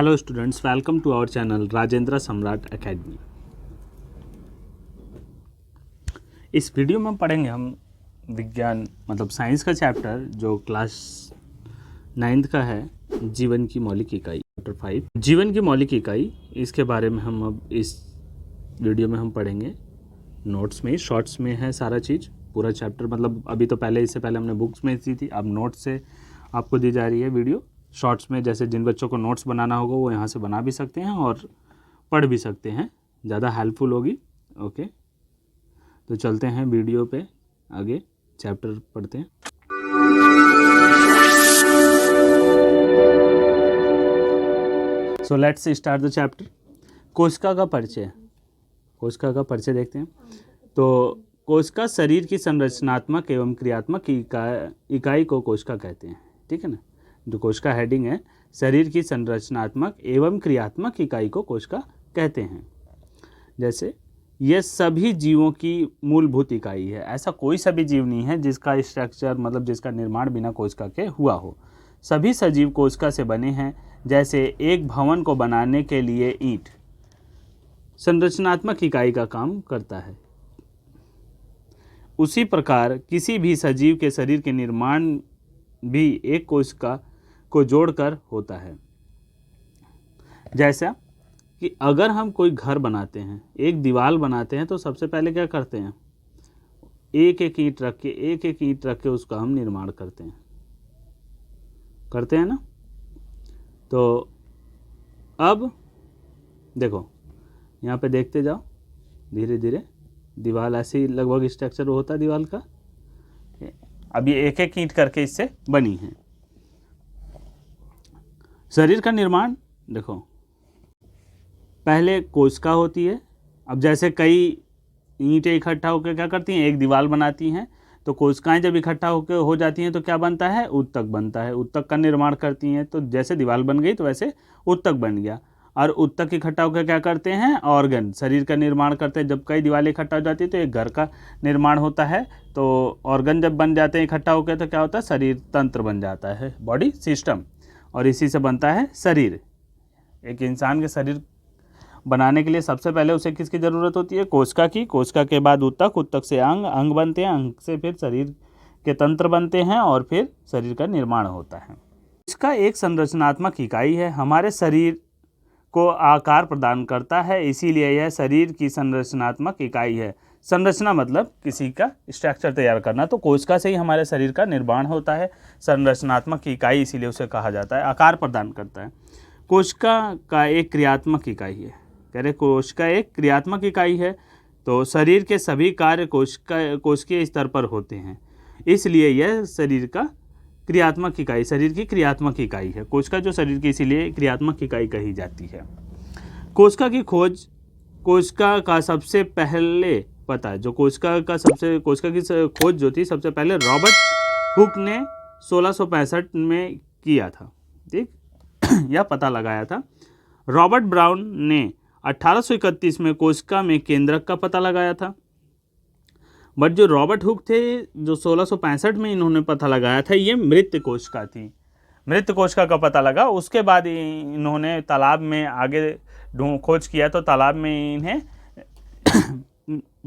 Hello students, welcome to our channel Rajendra Samrat academy. इस video में पढ़ेंगे हम विज्ञान मतलब साइंस का चैप्टर जो क्लास 9th का है, जीवन की मौलिक इकाई, चैप्टर 5 जीवन की मौलिक इकाई। इसके बारे में हम अब इस वीडियो में हम पढ़ेंगे। नोट्स में, शॉर्ट्स में है सारा चीज़, पूरा चैप्टर। मतलब अभी तो इससे पहले हमने बुक्स में दी थी, अब नोट्स से आपको दी जा रही है वीडियो शॉर्ट्स में। जैसे जिन बच्चों को नोट्स बनाना होगा वो यहाँ से बना भी सकते हैं और पढ़ भी सकते हैं, ज़्यादा हेल्पफुल होगी। ओके, तो चलते हैं वीडियो पे आगे, चैप्टर पढ़ते हैं। So let's start the chapter. कोशिका का परिचय। कोशिका का परिचय देखते हैं। तो कोशिका शरीर की संरचनात्मक एवं क्रियात्मक इकाई को कोशिका कहते हैं। ठीक है ना, जो कोशिका हेडिंग है, शरीर की संरचनात्मक एवं क्रियात्मक इकाई को कोशिका कहते हैं। जैसे यह सभी जीवों की मूलभूत इकाई है। ऐसा कोई सभी जीव नहीं है जिसका स्ट्रक्चर मतलब जिसका निर्माण बिना कोशिका के हुआ हो। सभी सजीव कोशिका से बने हैं। जैसे एक भवन को बनाने के लिए ईंट संरचनात्मक इकाई का काम करता है, उसी प्रकार किसी भी सजीव के शरीर के निर्माण भी एक कोशिका को जोड़कर होता है। जैसा कि अगर हम कोई घर बनाते हैं, एक दीवार बनाते हैं, तो सबसे पहले क्या करते हैं, एक एक ईंट रख के उसका हम निर्माण करते हैं ना। तो अब देखो, यहाँ पे देखते जाओ धीरे धीरे, दीवार ऐसे ही लगभग स्ट्रक्चर होता है दीवार का। अब ये एक एक ईंट करके इससे बनी है। शरीर का निर्माण देखो, पहले कोशिका होती है। अब जैसे कई ईंटें इकट्ठा होकर क्या करती हैं, एक दीवार बनाती हैं। तो कोशिकाएं जब इकट्ठा होकर हो जाती हैं तो क्या बनता है, उत्तक बनता है। उत्तक का निर्माण करती हैं। तो जैसे दीवार बन गई तो वैसे उत्तक बन गया। और उत्तक इकट्ठा होकर क्या करते हैं, ऑर्गन, शरीर का निर्माण करते हैं। जब कई दीवारें इकट्ठा हो जाती है तो एक घर का निर्माण होता है। तो ऑर्गन जब बन जाते हैं इकट्ठा होकर तो क्या होता है, शरीर तंत्र बन जाता है, बॉडी सिस्टम। और इसी से बनता है शरीर। एक इंसान के शरीर बनाने के लिए सबसे पहले उसे किसकी ज़रूरत होती है, कोशिका की। कोशिका के बाद उत्तक, उत्तक से अंग, अंग बनते हैं, अंग से फिर शरीर के तंत्र बनते हैं और फिर शरीर का निर्माण होता है। इसका एक संरचनात्मक इकाई है, हमारे शरीर को आकार प्रदान करता है, इसीलिए यह शरीर की संरचनात्मक इकाई है। संरचना मतलब किसी का स्ट्रक्चर तैयार करना। तो कोशिका से ही हमारे शरीर का निर्माण होता है। संरचनात्मक इकाई इसीलिए उसे कहा जाता है, आकार प्रदान करता है। कोशिका का एक क्रियात्मक इकाई है। कह रहे कोशिका एक क्रियात्मक इकाई है। तो शरीर के सभी कार्य कोशिकीय स्तर पर होते हैं, इसलिए यह शरीर का क्रियात्मक इकाई, शरीर की क्रियात्मक इकाई है। कोशिका जो शरीर की इसीलिए क्रियात्मक इकाई कही जाती है। कोशिका की खोज, कोशिका का सबसे पहले पता है, जो कोशिका की खोज जो थी सबसे पहले रॉबर्ट हुक ने 1665 में किया था। ठीक यह पता लगाया था। रॉबर्ट ब्राउन ने 1831 में कोशिका में केंद्रक का पता लगाया था। बट जो रॉबर्ट हुक थे, जो 1665 में इन्होंने पता लगाया था, ये मृत कोशिका थी। मृत कोशिका का पता लगा। उसके बाद इन्होंने तालाब में आगे खोज किया तो तालाब में इन्हें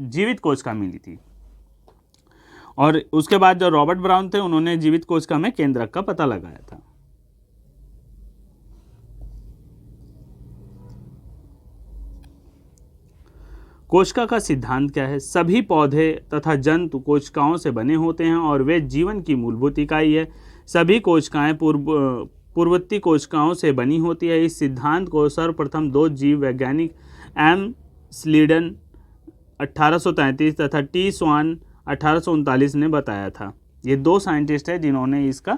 जीवित कोशिका मिली थी। और उसके बाद जो रॉबर्ट ब्राउन थे उन्होंने जीवित कोशिका में केंद्रक का पता लगाया था। कोशिका का सिद्धांत क्या है, सभी पौधे तथा जंतु कोशिकाओं से बने होते हैं और वे जीवन की मूलभूत इकाई है। सभी कोशिकाएं पूर्ववर्ती कोशिकाओं से बनी होती है। इस सिद्धांत को सर्वप्रथम दो जीव वैज्ञानिक एम स्लीडन 1833 तथा टी स्वान 1839 ने बताया था। ये दो साइंटिस्ट हैं जिन्होंने इसका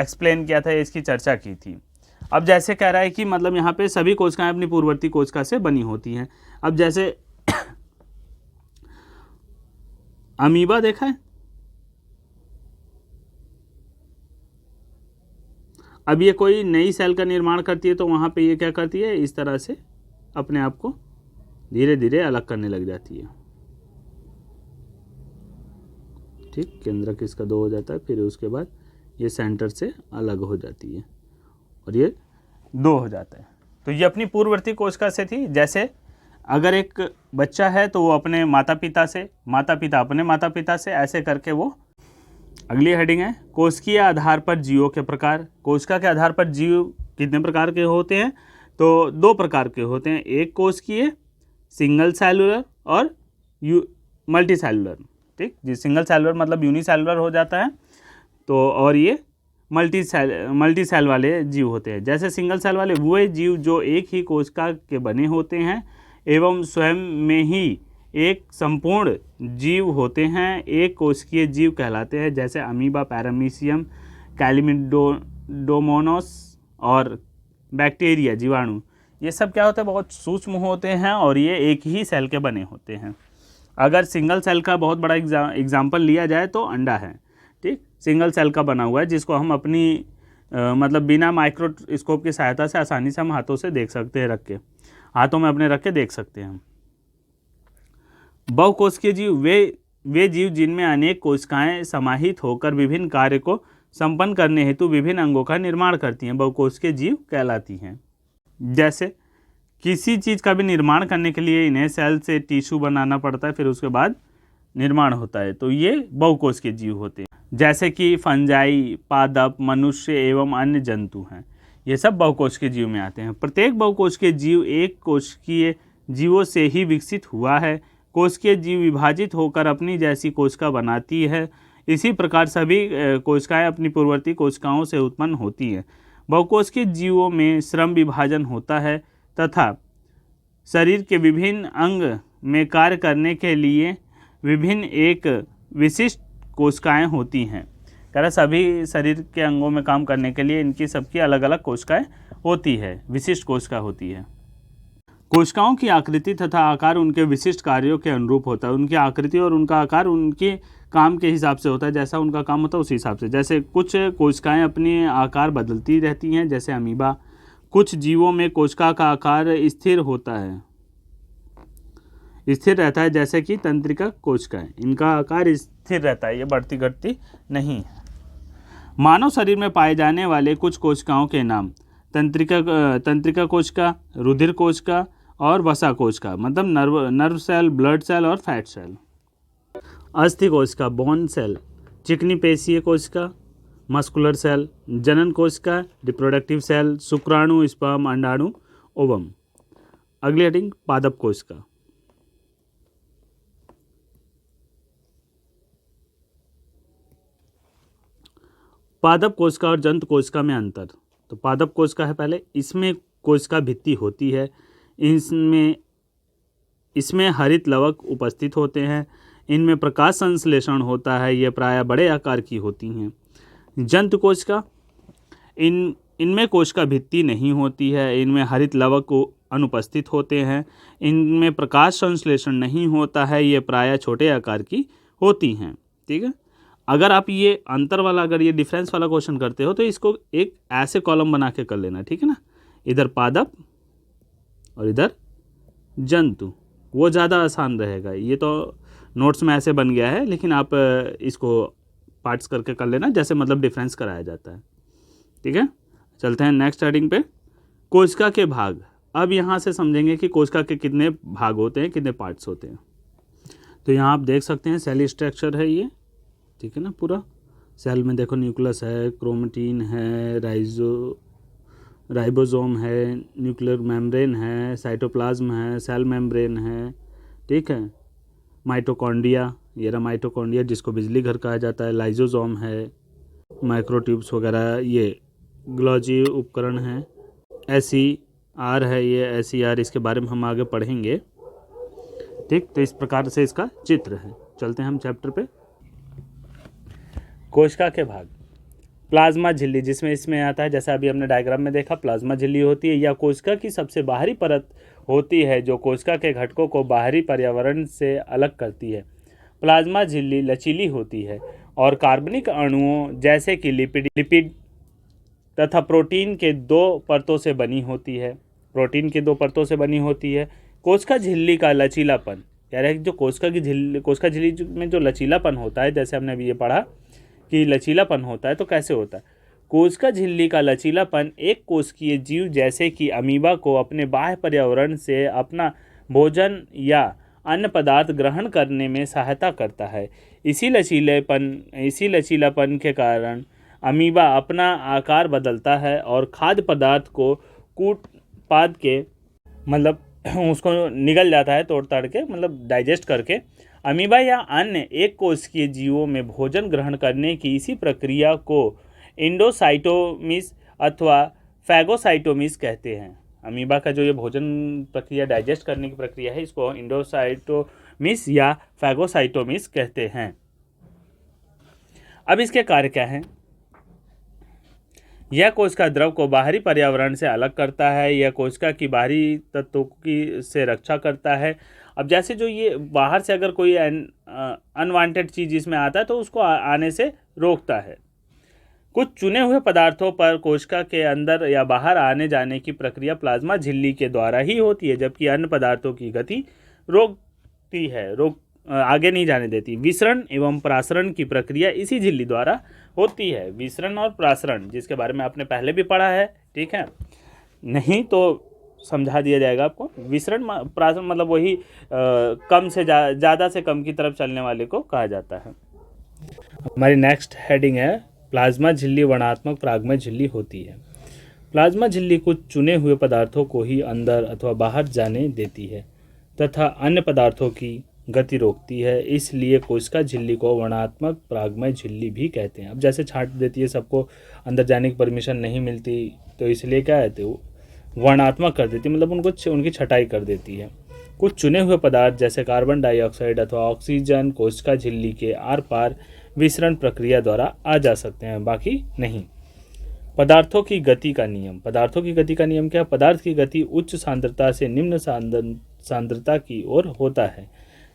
एक्सप्लेन किया था, इसकी चर्चा की थी। अब जैसे कह रहा है कि मतलब यहाँ पे सभी कोशिकाएं अपनी पूर्ववर्ती कोशिका से बनी होती हैं। अब जैसे अमीबा देखा है, अब ये कोई नई सेल का निर्माण करती है तो वहाँ पे ये क्या करती है, इस तरह से अपने आप को धीरे धीरे अलग करने लग जाती है। ठीक, केंद्रक इसका 2 हो जाता है, फिर उसके बाद ये सेंटर से अलग हो जाती है। और ये 2 हो जाता है। तो ये अपनी पूर्ववर्ती कोशिका से थी। जैसे अगर एक बच्चा है तो वो अपने माता पिता से, माता पिता अपने माता पिता से, ऐसे करके वो। अगली हेडिंग है कोशिकीय आधार पर जीवों के प्रकार। कोशिका के आधार पर जीव कितने प्रकार के होते हैं? तो 2 प्रकार के होते हैं, एक कोशिकीय सिंगल सेलुलर और मल्टी सेलुलर। ठीक, जी सिंगल सेलुलर मतलब यूनिसेलुलर हो जाता है, तो और ये मल्टी सेल वाले जीव होते हैं। जैसे सिंगल सेल वाले वो जीव जो एक ही कोशिका के बने होते हैं एवं स्वयं में ही एक संपूर्ण जीव होते हैं, एक कोशिकीय जीव कहलाते हैं। जैसे अमीबा, पैरामीशियम, कैलिमिडोमोनास और बैक्टीरिया, जीवाणु, ये सब क्या होते हैं? बहुत सूक्ष्म होते हैं और ये एक ही सेल के बने होते हैं। अगर सिंगल सेल का बहुत बड़ा एग्जाम्पल लिया जाए तो अंडा है। ठीक, सिंगल सेल का बना हुआ है, जिसको हम अपनी मतलब बिना माइक्रोस्कोप की सहायता से आसानी से हम हाथों से देख सकते हैं, रख के हाथों में अपने रख के देख सकते हैं। बहुकोशिकीय जीव वे जीव जिनमें अनेक कोशिकाएं समाहित होकर विभिन्न कार्य को संपन्न करने हेतु विभिन्न अंगों का निर्माण करती हैं, बहुकोशिकीय जीव कहलाती हैं। जैसे किसी चीज़ का भी निर्माण करने के लिए इन्हें सेल से टिश्यू बनाना पड़ता है, फिर उसके बाद निर्माण होता है, तो ये बहुकोशिकीय जीव होते हैं। जैसे कि फंजाई, पादप, मनुष्य एवं अन्य जंतु हैं, ये सब बहुकोशिकीय जीव में आते हैं। प्रत्येक बहुकोशिकीय जीव एक कोशिकीय जीवों से ही विकसित हुआ है। कोशिकीय जीव विभाजित होकर अपनी जैसी कोशिका बनाती है। इसी प्रकार सभी कोशिकाएं अपनी पूर्ववर्ती कोशिकाओं से उत्पन्न होती हैं। बहुकोशिकीय जीवों में श्रम विभाजन होता है तथा शरीर के विभिन्न अंग में कार्य करने के लिए विभिन्न एक विशिष्ट कोशिकाएं होती हैं। कह रहा सभी शरीर के अंगों में काम करने के लिए इनकी सबकी अलग अलग कोशिकाएं होती है, विशिष्ट कोशिका होती है। कोशिकाओं की आकृति तथा आकार उनके विशिष्ट कार्यों के अनुरूप होता है। उनकी आकृति और उनका आकार उनके काम के हिसाब से होता है, जैसा उनका काम होता है उसी हिसाब से। जैसे कुछ कोशिकाएं अपनी आकार बदलती रहती हैं, जैसे अमीबा। कुछ जीवों में कोशिका का आकार स्थिर होता है, स्थिर रहता है, जैसे कि तंत्रिका कोशिकाएं, इनका आकार स्थिर रहता है, ये बढ़ती घटती नहीं है। मानव शरीर में पाए जाने वाले कुछ कोशिकाओं के नाम तंत्रिका कोशिका, रुधिर कोशिका और वसा कोशिका, मतलब नर्व सेल, ब्लड सेल और फैट सेल। अस्थि कोशिका, बोन सेल, चिकनी पेशीय कोशिका, मस्कुलर सेल, जनन कोशिका, रिप्रोडक्टिव सेल, शुक्राणु, स्पर्म, अंडाणु, ओवम। अगली हेडिंग पादप कोशिका। पादप कोशिका और जंतु कोशिका में अंतर। तो पादप कोशिका है पहले, इसमें कोशिका भित्ति होती है, इसमें हरित लवक उपस्थित होते हैं, इनमें प्रकाश संश्लेषण होता है, ये प्रायः बड़े आकार की होती हैं। जंतु कोशिका, इनमें कोशिका भित्ति नहीं होती है, इनमें हरित लवक अनुपस्थित होते हैं, इनमें प्रकाश संश्लेषण नहीं होता है, ये प्रायः छोटे आकार की होती हैं। ठीक है, अगर आप ये अंतर वाला, अगर ये डिफरेंस वाला क्वेश्चन करते हो तो इसको एक ऐसे कॉलम बना के कर लेना, ठीक है ना, इधर पादप और इधर जंतु, वो ज़्यादा आसान रहेगा। ये तो नोट्स में ऐसे बन गया है, लेकिन आप इसको पार्ट्स करके कर लेना, जैसे मतलब डिफरेंस कराया जाता है। ठीक है, चलते हैं नेक्स्ट हेडिंग पे, कोशिका के भाग। अब यहाँ से समझेंगे कि कोशिका के कितने भाग होते हैं, कितने पार्ट्स होते हैं। तो यहाँ आप देख सकते हैं सेल स्ट्रक्चर है ये, ठीक है ना, पूरा सेल में देखो न्यूक्लियस है, क्रोमेटिन है, राइबोसोम है, न्यूक्लियर मेम्ब्रेन है, साइटोप्लाज्म है, सेल मेम्ब्रेन है, ठीक है, माइटोकॉन्ड्रिया, ये रहा माइटोकॉन्ड्रिया जिसको बिजली घर कहा जाता है, लाइजोसोम है, माइक्रोट्यूब्स वगैरह, ये ग्लॉजी उपकरण है, SER है, ये SER, इसके बारे में हम आगे पढ़ेंगे। ठीक, तो इस प्रकार से इसका चित्र है। चलते हैं हम चैप्टर पे। कोशिका के भाग। प्लाज्मा झिल्ली, जिसमें इसमें आता है, जैसा अभी हमने डायग्राम में देखा, प्लाज्मा झिल्ली होती है, या कोशिका की सबसे बाहरी परत होती है जो कोशिका के घटकों को बाहरी पर्यावरण से अलग करती है। प्लाज्मा झिल्ली लचीली होती है और कार्बनिक अणुओं जैसे कि लिपिड तथा प्रोटीन के 2 परतों से बनी होती है। कोशिका झिल्ली का लचीलापन, कह रहे हैं जो कोशिका झिल्ली में जो लचीलापन होता है, जैसे हमने अभी ये पढ़ा कि लचीलापन होता है, तो कैसे होता है। कोशिका झिल्ली का लचीलापन एक कोशिकीय जीव जैसे कि अमीबा को अपने बाह्य पर्यावरण से अपना भोजन या अन्य पदार्थ ग्रहण करने में सहायता करता है। इसी लचीलापन के कारण अमीबा अपना आकार बदलता है और खाद्य पदार्थ को कूट पाद के मतलब उसको निगल जाता है, तोड़ ताड़ के मतलब डाइजेस्ट करके। अमीबा या अन्य एक कोशिकीय जीवों में भोजन ग्रहण करने की इसी प्रक्रिया को एंडोसाइटोसिस अथवा फैगोसाइटोसिस कहते हैं। अमीबा का जो ये भोजन प्रक्रिया, डाइजेस्ट करने की प्रक्रिया है, इसको एंडोसाइटोसिस या फैगोसाइटोसिस कहते हैं। अब इसके कार्य क्या हैं? यह कोशिका द्रव को बाहरी पर्यावरण से अलग करता है। यह कोशिका की बाहरी तत्वों की से रक्षा करता है। अब जैसे जो ये बाहर से अगर कोई अनवांटेड चीज़ इसमें आता है तो उसको आने से रोकता है। कुछ चुने हुए पदार्थों पर कोशिका के अंदर या बाहर आने जाने की प्रक्रिया प्लाज्मा झिल्ली के द्वारा ही होती है, जबकि अन्य पदार्थों की गति रोकती है, आगे नहीं जाने देती। विसरण एवं प्रासरण की प्रक्रिया इसी झिल्ली द्वारा होती है। विसरण और प्रासरण, जिसके बारे में आपने पहले भी पढ़ा है, ठीक है, नहीं तो समझा दिया जाएगा आपको। विसरण प्रासरण मतलब वही कम से ज़्यादा से कम की तरफ चलने वाले को कहा जाता है। हमारी नेक्स्ट हेडिंग है प्लाज्मा झिल्ली वर्णात्मक परागमय झिल्ली होती है। प्लाज्मा झिल्ली कुछ चुने हुए पदार्थों को ही अंदर अथवा बाहर जाने देती है तथा अन्य पदार्थों की गति रोकती है, इसलिए कोशिका झिल्ली को वर्णात्मक परागमय झिल्ली भी कहते हैं। अब जैसे छांट देती है, सबको अंदर जाने की परमिशन नहीं मिलती, तो इसलिए क्या कहते हैं, वर्णात्मक कर देती है, मतलब उनकी छटाई कर देती है। कुछ चुने हुए पदार्थ जैसे कार्बन डाइऑक्साइड अथवा ऑक्सीजन कोशिका झिल्ली के आर पार विसरण प्रक्रिया द्वारा आ जा सकते हैं, बाकी नहीं। पदार्थों की गति का नियम। पदार्थों की गति का नियम क्या? पदार्थ की गति उच्च सांद्रता से निम्न सांद्रता की ओर होता है,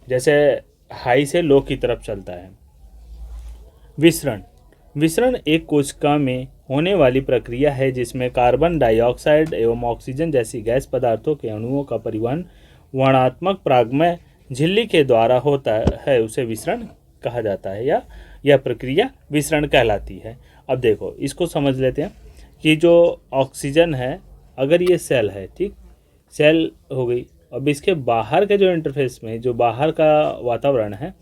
जैसे हाई से लो की तरफ चलता है। विसरण। विसरण एक कोशिका में होने वाली प्रक्रिया है जिसमें कार्बन डाइऑक्साइड एवं ऑक्सीजन जैसी गैस पदार्थों के अणुओं का परिवहन वर्णात्मक परागमय झिल्ली के द्वारा होता है, उसे विसरण कहा जाता है या यह प्रक्रिया विसरण कहलाती है। अब देखो, इसको समझ लेते हैं कि जो ऑक्सीजन है, अगर ये सेल है, ठीक, सेल हो गई। अब इसके बाहर के जो इंटरफेस में जो बाहर का वातावरण है,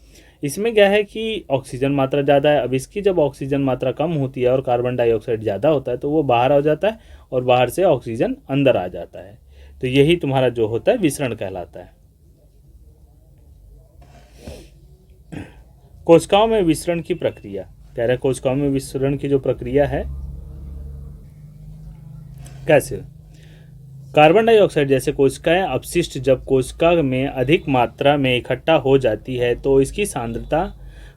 इसमें क्या है कि ऑक्सीजन मात्रा ज़्यादा है। अब इसकी जब ऑक्सीजन मात्रा कम होती है और कार्बन डाइऑक्साइड ज़्यादा होता है तो वो बाहर आ जाता है और बाहर से ऑक्सीजन अंदर आ जाता है, तो यही तुम्हारा जो होता है विसरण कहलाता है। कोशिकाओं में विसरण की प्रक्रिया कह रहे हैं, कोशिकाओं में विसरण की जो प्रक्रिया है कैसे? कार्बन डाइऑक्साइड जैसे कोशिकाएं अपशिष्ट जब कोशिका में अधिक मात्रा में इकट्ठा हो जाती है तो इसकी सांद्रता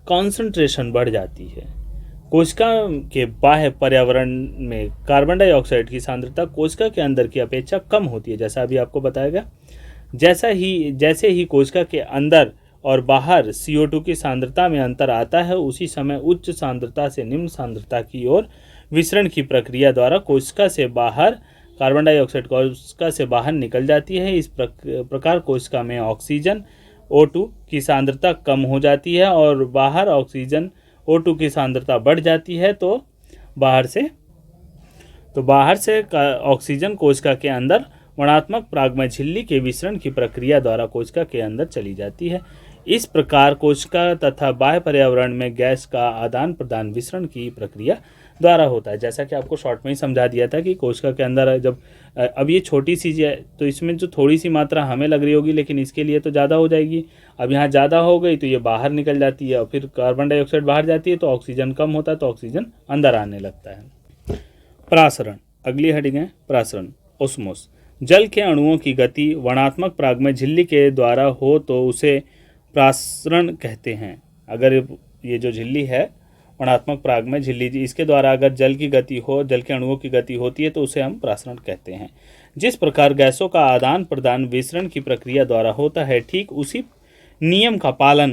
कॉन्सेंट्रेशन बढ़ जाती है। कोशिका के बाह्य पर्यावरण में कार्बन डाइऑक्साइड की सांद्रता कोशिका के अंदर की अपेक्षा कम होती है, जैसा अभी आपको बताया गया। जैसे ही कोशिका के अंदर और बाहर CO2 की सांद्रता में अंतर आता है, उसी समय उच्च सांद्रता से निम्न सांद्रता की ओर विसरण की प्रक्रिया द्वारा कोशिका से बाहर कार्बन डाइऑक्साइड कोशिका से बाहर निकल जाती है। इस प्रकार कोशिका में ऑक्सीजन O2 की सांद्रता कम हो जाती है और बाहर ऑक्सीजन O2 की सांद्रता बढ़ जाती है, तो बाहर से ऑक्सीजन कोशिका के अंदर वर्णात्मक परागमय झिल्ली के विसरण की प्रक्रिया द्वारा कोशिका के अंदर चली जाती है। इस प्रकार कोशिका तथा बाह्य पर्यावरण में गैस का आदान प्रदान विसरण की प्रक्रिया द्वारा होता है। जैसा कि आपको शॉर्ट में ही समझा दिया था कि कोशिका के अंदर जब अब ये छोटी सी है तो इसमें जो थोड़ी सी मात्रा हमें लग रही होगी, लेकिन इसके लिए तो ज़्यादा हो जाएगी। अब यहाँ ज़्यादा हो गई तो ये बाहर निकल जाती है और फिर कार्बन डाइऑक्साइड बाहर जाती है तो ऑक्सीजन कम होता है, तो ऑक्सीजन अंदर आने लगता है। प्रासरण, अगली हेडिंग है प्रासरण। ओस्मोस। जल के अणुओं की गति वर्णात्मक परागमय झिल्ली के द्वारा हो तो उसे प्रासरण कहते हैं। अगर ये जो झिल्ली है वर्णात्मक परागमय झिल्ली, इसके द्वारा अगर जल की गति हो, जल के अणुओं की गति होती है तो उसे हम प्रासरण कहते हैं। जिस प्रकार गैसों का आदान प्रदान विसरण की प्रक्रिया द्वारा होता है, ठीक उसी नियम का पालन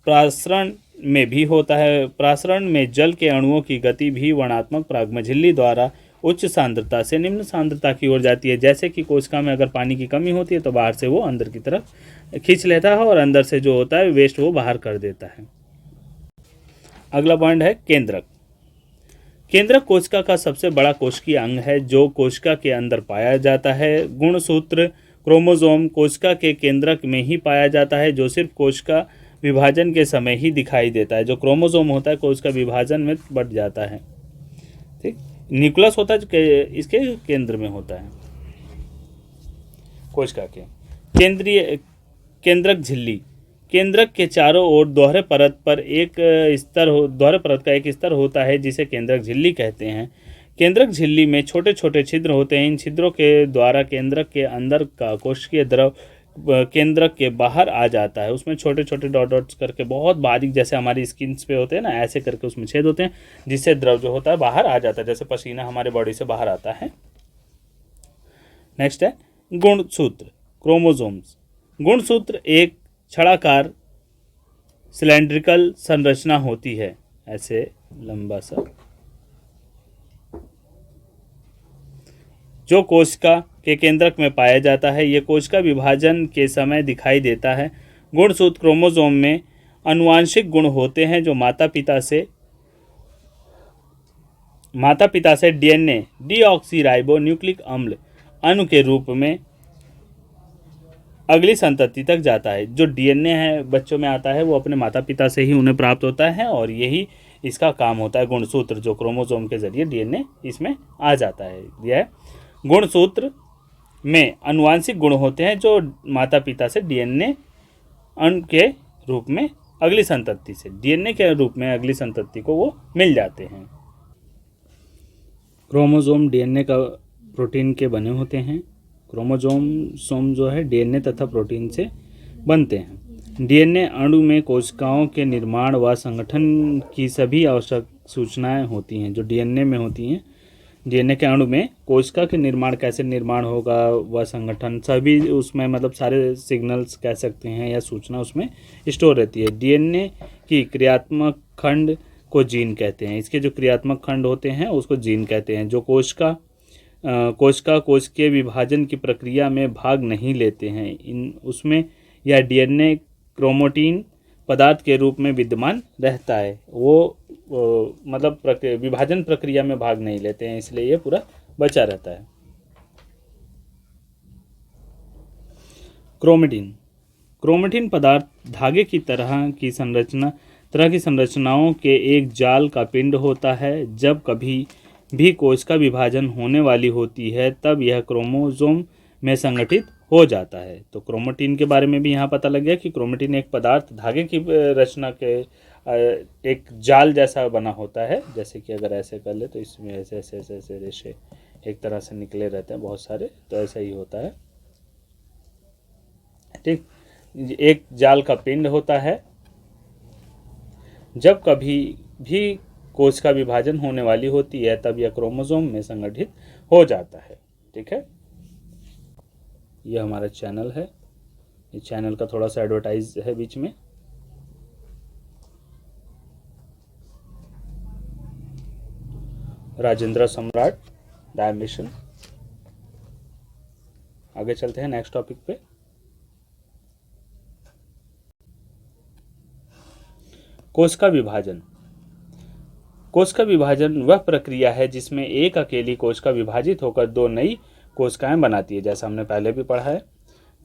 प्रासरण में भी होता है। प्रासरण में जल के अणुओं की गति भी वर्णात्मक परागमय झिल्ली द्वारा उच्च सांद्रता से निम्न सांद्रता की ओर जाती है। जैसे कि कोशिका में अगर पानी की कमी होती है तो बाहर से वो अंदर की तरफ खींच लेता है और अंदर से जो होता है वेस्ट वो बाहर कर देता है। अगला पॉइंट है केंद्रक। केंद्रक कोशिका का सबसे बड़ा कोशिकीय अंग है जो कोशिका के अंदर पाया जाता है। गुणसूत्र क्रोमोसोम कोशिका के केंद्रक में ही पाया जाता है, जो सिर्फ कोशिका विभाजन के समय ही दिखाई देता है। जो क्रोमोसोम होता है कोशिका विभाजन में बढ़ जाता है। ठीक, न्यूक्लियस होता है जो इसके केंद्र में होता है कोशिका के। केंद्रीय केंद्रक झिल्ली केंद्रक के चारों ओर दोहरे परत का एक स्तर होता है जिसे केंद्रक झिल्ली कहते हैं। केंद्रक झिल्ली में छोटे छोटे छिद्र होते हैं। इन छिद्रों के द्वारा केंद्रक के अंदर का कोशिकीय द्रव केंद्रक के बाहर आ जाता है। उसमें छोटे छोटे डॉट डॉट्स करके बहुत बारीक, जैसे हमारी स्किन पे होते हैं ना, ऐसे करके उसमें छेद होते हैं जिससे द्रव जो होता है बाहर आ जाता है, जैसे पसीना हमारे बॉडी से बाहर आता है। नेक्स्ट है गुणसूत्र क्रोमोसोम्स। गुणसूत्र एक छड़ाकार सिलेंड्रिकल संरचना होती है, ऐसे लंबा सा, जो कोशिका के केंद्रक में पाया जाता है। यह कोशिका विभाजन के समय दिखाई देता है। गुणसूत्र क्रोमोसोम में आनुवांशिक गुण होते हैं जो माता पिता से डीएनए डीऑक्सीराइबो न्यूक्लिक अम्ल अणु के रूप में अगली संतति तक जाता है। जो डीएनए है बच्चों में आता है वो अपने माता पिता से ही उन्हें प्राप्त होता है और यही इसका काम होता है। गुणसूत्र जो क्रोमोसोम के जरिए डीएनए इसमें आ जाता है। यह है गुणसूत्र में आनुवांशिक गुण होते हैं जो माता पिता से डीएनए अणु के रूप में अगली संतति से डीएनए के रूप में अगली संतति को वो मिल जाते हैं। क्रोमोसोम डीएनए का प्रोटीन के बने होते हैं। क्रोमोसोम जो है डीएनए तथा प्रोटीन से बनते हैं। डीएनए अणु में कोशिकाओं के निर्माण व संगठन की सभी आवश्यक सूचनाएं होती हैं जो डीएनए में होती हैं। डीएनए के अणु में कोशिका के निर्माण, कैसे निर्माण होगा, व संगठन, सभी उसमें मतलब सारे सिग्नल्स कह सकते हैं या सूचना उसमें स्टोर रहती है। डीएनए की क्रियात्मक खंड को जीन कहते हैं। इसके जो क्रियात्मक खंड होते हैं उसको जीन कहते हैं। जो कोशिका कोशिकीय विभाजन की प्रक्रिया में भाग नहीं लेते हैं, उसमें यह डीएनए क्रोमैटिन पदार्थ के रूप में विद्यमान रहता है। वो मतलब विभाजन प्रक्रिया में भाग नहीं लेते हैं, इसलिए ये पूरा बचा रहता है। क्रोमैटिन पदार्थ धागे की तरह की संरचनाओं के एक जाल का पिंड होता है। जब कभी भी कोशिका विभाजन होने वाली होती है तब यह क्रोमोसोम में संगठित हो जाता है। तो क्रोमैटिन के बारे में भी यहाँ पता लग गया कि क्रोमैटिन एक पदार्थ धागे की रचना के एक जाल जैसा बना होता है। जैसे कि अगर ऐसे कर ले तो इसमें ऐसे ऐसे ऐसे ऐसे रेशे एक तरह से निकले रहते हैं बहुत सारे, तो ऐसा ही होता है। ठीक, एक जाल का पिंड होता है। जब कभी भी कोशिका विभाजन होने वाली होती है तब यह क्रोमोसोम में संगठित हो जाता है। ठीक है, यह हमारा चैनल है। इस चैनल का थोड़ा सा एडवर्टाइज है बीच में। राजेंद्र सम्राट डायमेशन। आगे चलते हैं नेक्स्ट टॉपिक पे। कोशिका विभाजन। कोशिका विभाजन वह प्रक्रिया है जिसमें एक अकेली कोशिका विभाजित होकर दो नई कोशिकाएं बनाती है, जैसा हमने पहले भी पढ़ा है।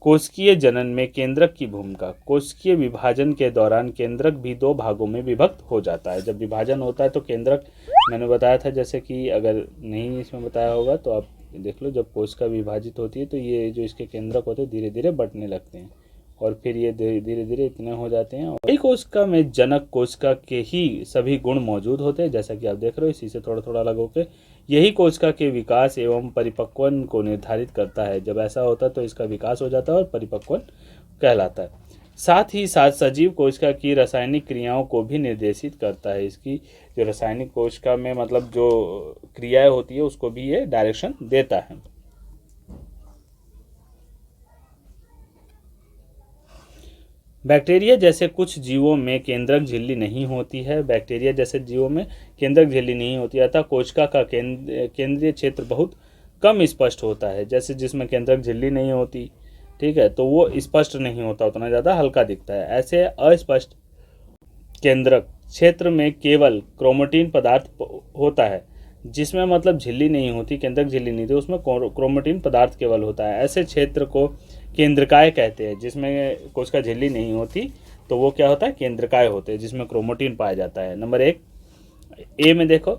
कोशिकीय जनन में केंद्रक की भूमिका। कोशिकीय विभाजन के दौरान केंद्रक भी दो भागों में विभक्त हो जाता है। जब विभाजन होता है तो केंद्रक, मैंने बताया था, जैसे कि अगर नहीं इसमें बताया होगा तो आप देख लो, जब कोशिका विभाजित होती है तो ये जो इसके केंद्रक होते हैं धीरे धीरे बढ़ने लगते हैं और फिर ये धीरे धीरे इतने हो जाते हैं। और कोशिका में जनक कोशिका के ही सभी गुण मौजूद होते हैं, जैसा कि आप देख रहे हो इसी से थोड़ा थोड़ा अलग होकर। यही कोशिका के विकास एवं परिपक्वन को निर्धारित करता है। जब ऐसा होता है तो इसका विकास हो जाता है और परिपक्वन कहलाता है। साथ ही साथ सजीव कोशिका की रासायनिक क्रियाओं को भी निर्देशित करता है। इसकी जो रासायनिक कोशिका में मतलब जो क्रियाएं होती है उसको भी ये डायरेक्शन देता है। बैक्टीरिया जैसे कुछ जीवों में केंद्रक झिल्ली नहीं होती है। बैक्टीरिया जैसे जीवों में केंद्रक झिल्ली नहीं होती है, अतः कोशिका का केंद्रीय क्षेत्र बहुत कम स्पष्ट होता है। जैसे जिसमें केंद्रक झिल्ली नहीं होती, ठीक है, तो वो स्पष्ट नहीं होता, उतना ज़्यादा हल्का दिखता है। ऐसे अस्पष्ट केंद्रक क्षेत्र में केवल क्रोमैटिन पदार्थ होता है। जिसमें मतलब झिल्ली नहीं होती, केंद्रक झिल्ली नहीं होती, उसमें क्रोमेटिन पदार्थ केवल होता है। ऐसे क्षेत्र को केंद्रकाय कहते हैं। जिसमें कोशिका झिल्ली नहीं होती तो वो क्या होता है, केंद्रकाय होते हैं, जिसमें क्रोमेटिन पाया जाता है। नंबर 1 ए में देखो,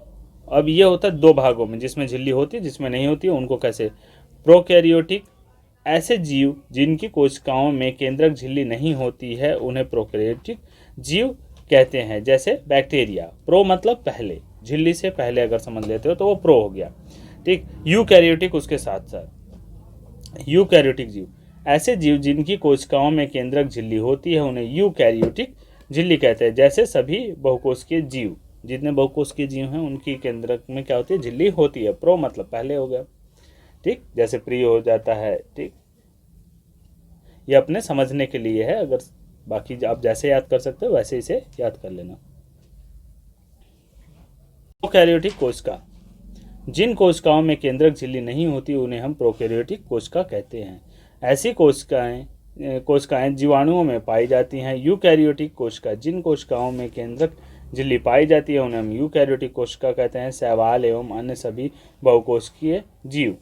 अब ये होता है 2 भागों में, जिसमें झिल्ली होती है, जिसमें नहीं होती है, उनको कैसे। प्रोकैरियोटिक, ऐसे जीव जिनकी कोशिकाओं में केंद्रक झिल्ली नहीं होती है उन्हें प्रोकैरियोटिक जीव कहते हैं। जैसे बैक्टीरिया, प्रो मतलब पहले, झिल्ली से पहले अगर समझ लेते हो तो वो प्रो हो गया, ठीक। यूकैरियोटिक उसके साथ साथ, यूकैरियोटिक जीव, ऐसे जीव जिनकी कोशिकाओं में केंद्रक झिल्ली होती है उन्हें यूकैरियोटिक झिल्ली कहते हैं। जैसे सभी बहुकोशिकीय जीव, जितने बहुकोशिकीय जीव हैं उनकी केंद्रक में क्या होती है, झिल्ली होती है। प्रो मतलब पहले हो गया, ठीक। जैसे प्री हो जाता है, ठीक। ये अपने समझने के लिए है, अगर बाकी आप जैसे याद कर सकते हो वैसे इसे याद कर लेना। प्रोकैरियोटिक कोशिका, जिन कोशिकाओं में केंद्रक झिल्ली नहीं होती उन्हें हम प्रोकैरियोटिक कोशिका कहते हैं। ऐसी कोशिकाएं जीवाणुओं में पाई जाती हैं। यूकैरियोटिक कोशिका, जिन कोशिकाओं में केंद्रक झिल्ली पाई जाती है उन्हें हम यूकैरियोटिक कोशिका कहते हैं। शैवाल एवं अन्य सभी बहुकोशिकीय जीव,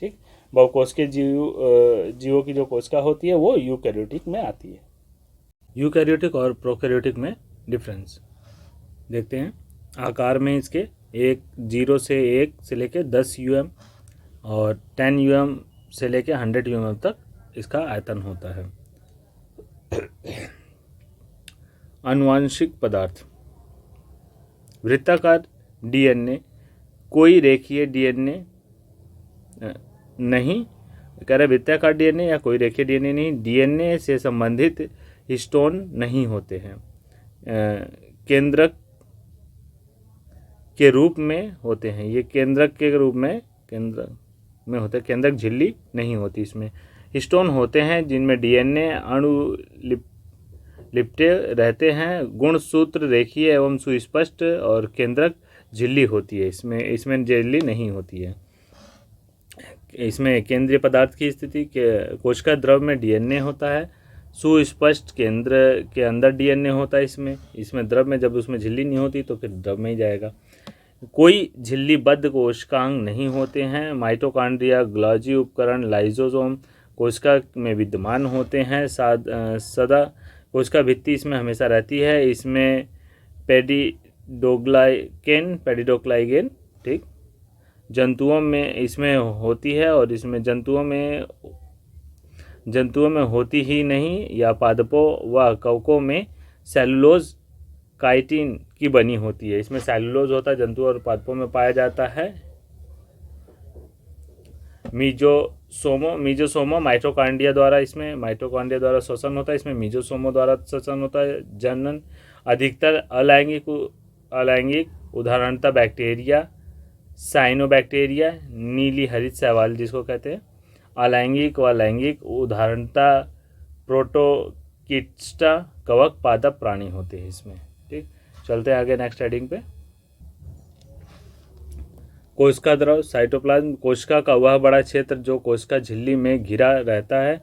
ठीक। बहुकोशिकीय जीवों की जो कोशिका होती है वो यूकैरियोटिक में आती है। यूकैरियोटिक और प्रोकैरियोटिक में डिफरेंस देखते हैं। आकार में इसके 0 से 1 से लेकर 10 UM और 10 UM से लेकर 100 UM तक इसका आयतन होता है। आनुवांशिक पदार्थ, वृत्ताकार DNA, कोई रेखीय DNA नहीं, कह रहे वृत्ताकार DNA या कोई रेखीय DNA नहीं, DNA से संबंधित हिस्टोन नहीं होते हैं, केंद्रक के रूप में होते हैं। ये केंद्रक के रूप में होते हैं, केंद्रक झिल्ली नहीं होती, इसमें हिस्टोन होते हैं जिनमें DNA अणु लिपटे रहते हैं। गुणसूत्र रेखीय एवं सुस्पष्ट और केंद्रक झिल्ली होती है, इसमें झिल्ली नहीं होती है। इसमें केंद्रीय पदार्थ की स्थिति के कोशिका द्रव में DNA होता है, सुस्पष्ट केंद्र के अंदर DNA होता है। इसमें द्रव में जब उसमें झिल्ली नहीं होती तो फिर द्रव में ही जाएगा। कोई झिल्लीबद्ध कोशिकांग नहीं होते हैं। माइटोकॉन्ड्रिया, गोल्गी उपकरण, लाइसोसोम कोशिका में विद्यमान होते हैं। सदा कोशिका भित्ति इसमें हमेशा रहती है। इसमें पेडिडोग्लाइकेन, ठीक, जंतुओं में इसमें होती है और इसमें जंतुओं में होती ही नहीं, या पादपों व कवकों में सेलुलोज काइटिन की बनी होती है। इसमें सेलुलोज होता है, जंतु और पादपों में पाया जाता है। मीजोसोमो माइटोकॉन्ड्रिया द्वारा श्वसन होता है। इसमें मीजोसोमो द्वारा श्वसन होता है। जनन अधिकतर अलैंगिक, उदाहरणतः बैक्टीरिया, साइनोबैक्टीरिया, नीली हरित शैवाल जिसको कहते हैं। अलैंगिक व लैंगिक, उदाहरणतः प्रोटोकिस्टा, कवक पादप प्राणी होते हैं इसमें, ठीक। चलते हैं आगे नेक्स्ट हेडिंग पे। कोशिका द्रव, साइटोप्लाज्म, कोशिका का वह बड़ा क्षेत्र जो कोशिका झिल्ली में घिरा रहता है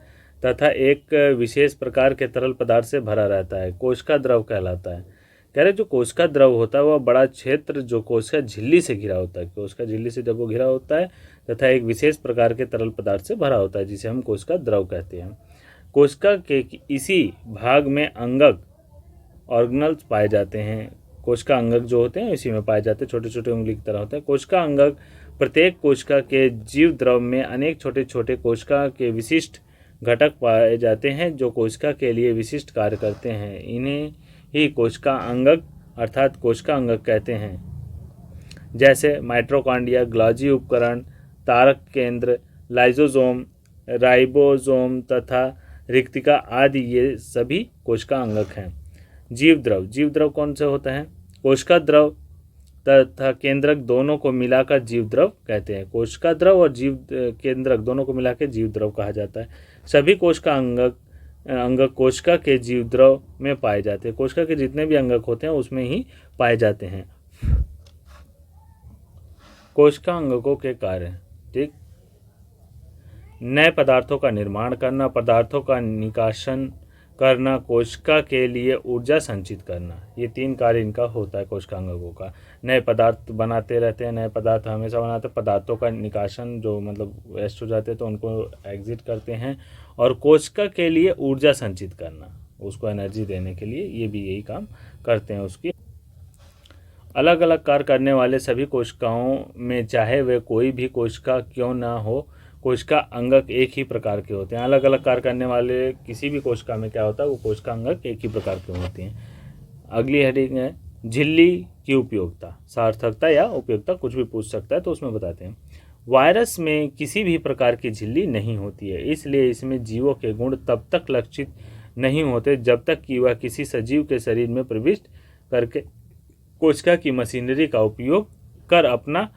तथा एक विशेष प्रकार के तरल पदार्थ से भरा रहता है, कोशिका द्रव कहलाता है। कह रहे जो कोशिका द्रव होता है वह बड़ा क्षेत्र जो कोशिका झिल्ली से घिरा होता है, कोशिका झिल्ली से जब वो घिरा होता है तथा एक विशेष प्रकार के तरल पदार्थ से भरा होता है, जिसे हम कोशिका द्रव कहते हैं। कोशिका के इसी भाग में अंगक, ऑर्गेनल्स पाए जाते हैं। कोशिका अंगक जो होते हैं इसी में पाए जाते हैं, छोटे छोटे उंगली की तरह होते हैं। कोशिका अंगक, प्रत्येक कोशिका के जीव द्रव में अनेक छोटे छोटे कोशिका के विशिष्ट घटक पाए जाते हैं जो कोशिका के लिए विशिष्ट कार्य करते हैं। इन्हें ही कोशिका अंगक अर्थात कोशिका अंगक कहते हैं। जैसे माइटोकॉन्ड्रिया, गोल्गी उपकरण, तारक केंद्र, लाइसोसोम, राइबोसोम तथा रिक्तिका आदि, ये सभी कोशिका अंगक हैं। जीव द्रव कौन से होता है? कोशिका द्रव तथा केंद्रक दोनों को मिलाकर जीव द्रव कहते हैं। कोशिका द्रव और जीव केंद्रक दोनों को मिलाकर जीव द्रव कहा जाता है। सभी कोशिका अंगक कोशिका के जीव द्रव में पाए जाते हैं। कोशिका के जितने भी अंगक होते हैं उसमें ही पाए जाते हैं। कोशिका अंगकों के कार्य, ठीक, नए पदार्थों का निर्माण करना, पदार्थों का निकासन करना, कोशिका के लिए ऊर्जा संचित करना, ये 3 कार्य इनका होता है कोशिकांगों का। नए पदार्थ बनाते रहते हैं, नए पदार्थ हमेशा बनाते हैं, पदार्थों का निकासन जो मतलब वेस्ट हो जाते हैं तो उनको एग्जिट करते हैं, और कोशिका के लिए ऊर्जा संचित करना, उसको एनर्जी देने के लिए ये भी यही काम करते हैं। उसकी अलग अलग कार्य करने वाले सभी कोशिकाओं में, चाहे वे कोई भी कोशिका क्यों ना हो, कोशिका अंगक एक ही प्रकार के होते हैं। अलग अलग कार्य करने वाले किसी भी कोशिका में क्या होता है, वो कोशिका अंगक एक ही प्रकार के होते हैं। अगली हेडिंग है झिल्ली की उपयोगिता, सार्थकता या उपयोगिता, कुछ भी पूछ सकता है तो उसमें बताते हैं। वायरस में किसी भी प्रकार की झिल्ली नहीं होती है, इसलिए इसमें जीवों के गुण तब तक लक्षित नहीं होते जब तक कि वह किसी सजीव के शरीर में प्रविष्ट करके कोशिका की मशीनरी का उपयोग कर अपना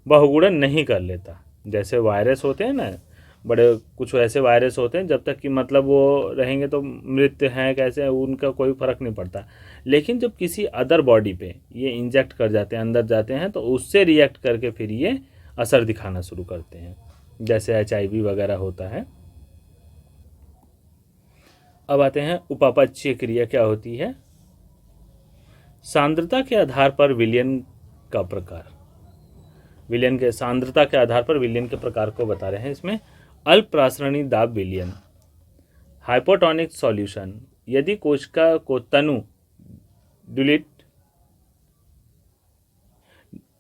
बहुगुणन नहीं कर लेता। जैसे वायरस होते हैं ना, बड़े कुछ ऐसे वायरस होते हैं जब तक कि मतलब वो रहेंगे तो मृत हैं कैसे, उनका कोई फर्क नहीं पड़ता। लेकिन जब किसी अदर बॉडी पे ये इंजेक्ट कर जाते हैं, अंदर जाते हैं, तो उससे रिएक्ट करके फिर ये असर दिखाना शुरू करते हैं, जैसे HIV वगैरह होता है। अब आते हैं उपापचय क्रिया क्या होती है। सांद्रता के आधार पर विलयन का प्रकार, विलयन के सांद्रता के आधार पर विलयन के प्रकार को बता रहे हैं इसमें। अल्प प्रासरणी दाब विलयन, हाइपोटोनिक सॉल्यूशन, यदि कोशिका को तनु डिलीट,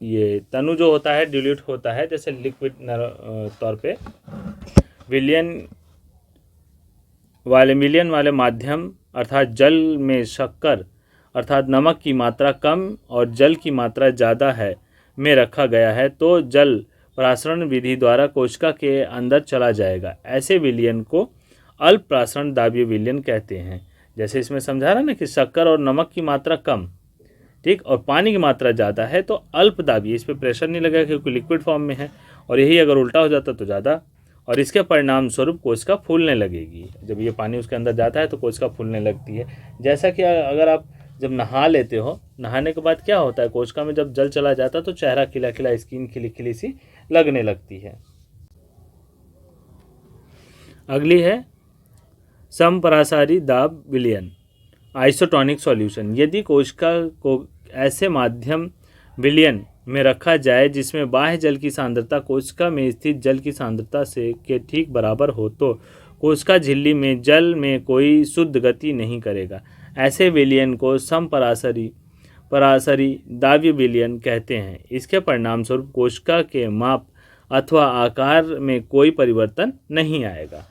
ये तनु जो होता है डिलीट होता है जैसे लिक्विड तौर पे, विलयन वाले माध्यम अर्थात जल में शक्कर अर्थात नमक की मात्रा कम और जल की मात्रा ज़्यादा है में रखा गया है तो जल प्रासरण विधि द्वारा कोशिका के अंदर चला जाएगा। ऐसे विलयन को अल्प प्रासरण दाबीय विलयन कहते हैं। जैसे इसमें समझा रहा ना कि शक्कर और नमक की मात्रा कम, ठीक, और पानी की मात्रा ज़्यादा है तो अल्प दाबीय, इस पर प्रेशर नहीं लगेगा क्योंकि लिक्विड फॉर्म में है, और यही अगर उल्टा हो जाता तो ज़्यादा, और इसके परिणाम स्वरूप कोशिका फूलने लगेगी। जब ये पानी उसके अंदर जाता है तो कोशिका फूलने लगती है। जैसा कि अगर आप जब नहा लेते हो, नहाने के बाद क्या होता है, कोशिका में जब जल चला जाता है तो चेहरा खिला खिला, स्किन खिली खिली सी लगने लगती है। अगली है समपरासारी दाब विलयन, आइसोटोनिक सॉल्यूशन, यदि कोशिका को ऐसे माध्यम विलयन में रखा जाए जिसमें बाह्य जल की सांद्रता कोशिका में स्थित जल की सांद्रता से के ठीक बराबर हो तो कोशिका झिल्ली में जल में कोई शुद्ध गति नहीं करेगा। ऐसे विलयन को समपरासरी दाब्य विलयन कहते हैं। इसके परिणाम स्वरूप कोशिका के माप अथवा आकार में कोई परिवर्तन नहीं आएगा।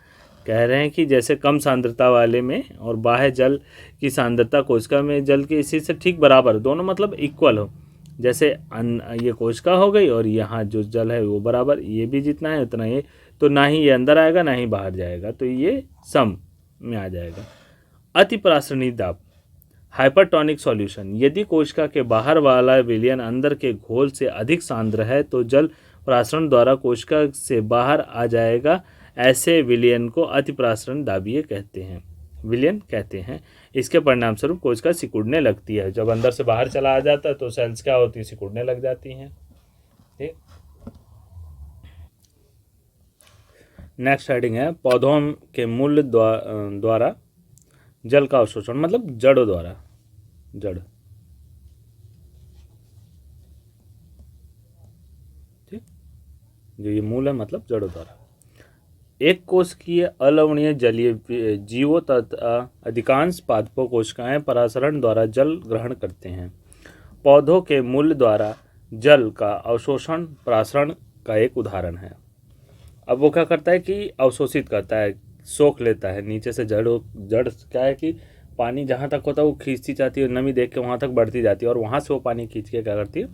कह रहे हैं कि जैसे कम सांद्रता वाले में और बाह्य जल की सांद्रता कोशिका में जल के इसी से ठीक बराबर, दोनों मतलब इक्वल हो, जैसे ये कोशिका हो गई और यहाँ जो जल है वो बराबर, ये भी जितना है उतना ये, तो ना ही ये अंदर आएगा ना ही बाहर जाएगा, तो ये सम में आ जाएगा। अति प्रासरणी दाब, हाइपरटोनिक सॉल्यूशन, यदि कोशिका के बाहर वाला विलयन अंदर के घोल से अधिक सांद्र है तो जल प्रासरण द्वारा कोशिका से बाहर आ जाएगा। ऐसे विलयन को अति प्रासरण दाबीय विलयन कहते हैं। इसके परिणाम स्वरूप कोशिका सिकुड़ने लगती है। जब अंदर से बाहर चला आ जाता है तो सेल्स क्या होती है, सिकुड़ने लग जाती हैं। ठीक, नेक्स्ट हेडिंग है पौधों के मूल द्वारा जल का अवशोषण, मतलब जड़ों द्वारा, जड़, ठीक, जो ये मूल है मतलब जड़ों द्वारा। एक कोशिकीय अलवणीय जलीय जीवों तथा अधिकांश पादपों कोशिकाएं परासरण द्वारा जल ग्रहण करते हैं। पौधों के मूल द्वारा जल का अवशोषण प्रासरण का एक उदाहरण है। अब वो क्या करता है कि अवशोषित करता है, सोख लेता है नीचे से। जड़ क्या है कि पानी जहाँ तक होता है वो खींचती जाती है, नमी देख के वहाँ तक बढ़ती जाती है और वहाँ से वो पानी खींच के क्या करती है,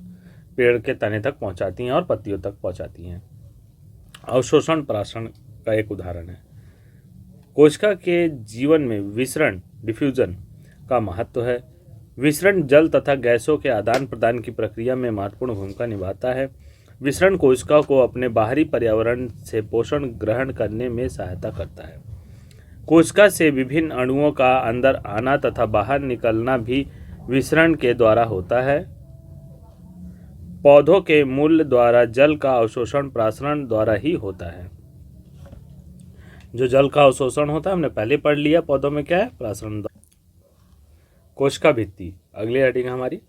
पेड़ के तने तक पहुँचाती हैं और पत्तियों तक पहुँचाती हैं। अवशोषण प्रासरण का एक उदाहरण है। कोशिका के जीवन में विसरण डिफ्यूजन का महत्व है। विसरण जल तथा गैसों के आदान प्रदान की प्रक्रिया में महत्वपूर्ण भूमिका निभाता है। विसरण कोशिका को अपने बाहरी पर्यावरण से पोषण ग्रहण करने में सहायता करता है। कोशिका से विभिन्न अणुओं का अंदर आना तथा बाहर निकलना भी विसरण के द्वारा होता है। पौधों के मूल द्वारा जल का अवशोषण प्रासरण द्वारा ही होता है। जो जल का अवशोषण होता है हमने पहले पढ़ लिया, पौधों में क्या है, परासरण। कोशिका भित्ति अगली हेडिंग हमारी।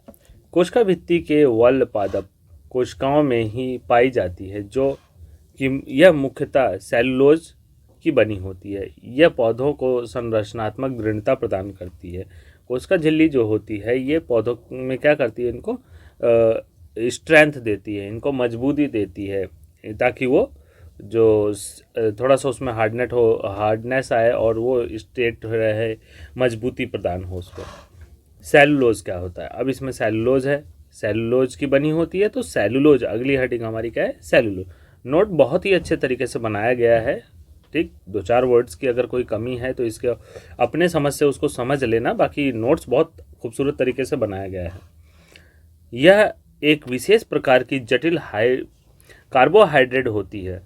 कोशिका भित्ति के वल पादप कोशिकाओं में ही पाई जाती है, जो कि यह मुख्यतः सेलुलोज की बनी होती है। यह पौधों को संरचनात्मक दृढ़ता प्रदान करती है। कोशिका झिल्ली जो होती है ये पौधों में क्या करती है, इनको स्ट्रेंथ देती है, इनको मजबूती देती है, ताकि वो जो थोड़ा सा उसमें हार्डनेस आए और वो स्ट्रेट रहे, मजबूती प्रदान हो उसको। सेलुलोज क्या होता है, अब इसमें सेलुलोज है, सेलुलोज की बनी होती है, तो सेलुलोज अगली हेडिंग हमारी क्या है, सेलुलोज। नोट बहुत ही अच्छे तरीके से बनाया गया है, ठीक। 2-4 वर्ड्स की अगर कोई कमी है तो इसके अपने समझ से उसको समझ लेना, बाकी नोट्स बहुत खूबसूरत तरीके से बनाया गया है। यह एक विशेष प्रकार की जटिल कार्बोहाइड्रेट होती है,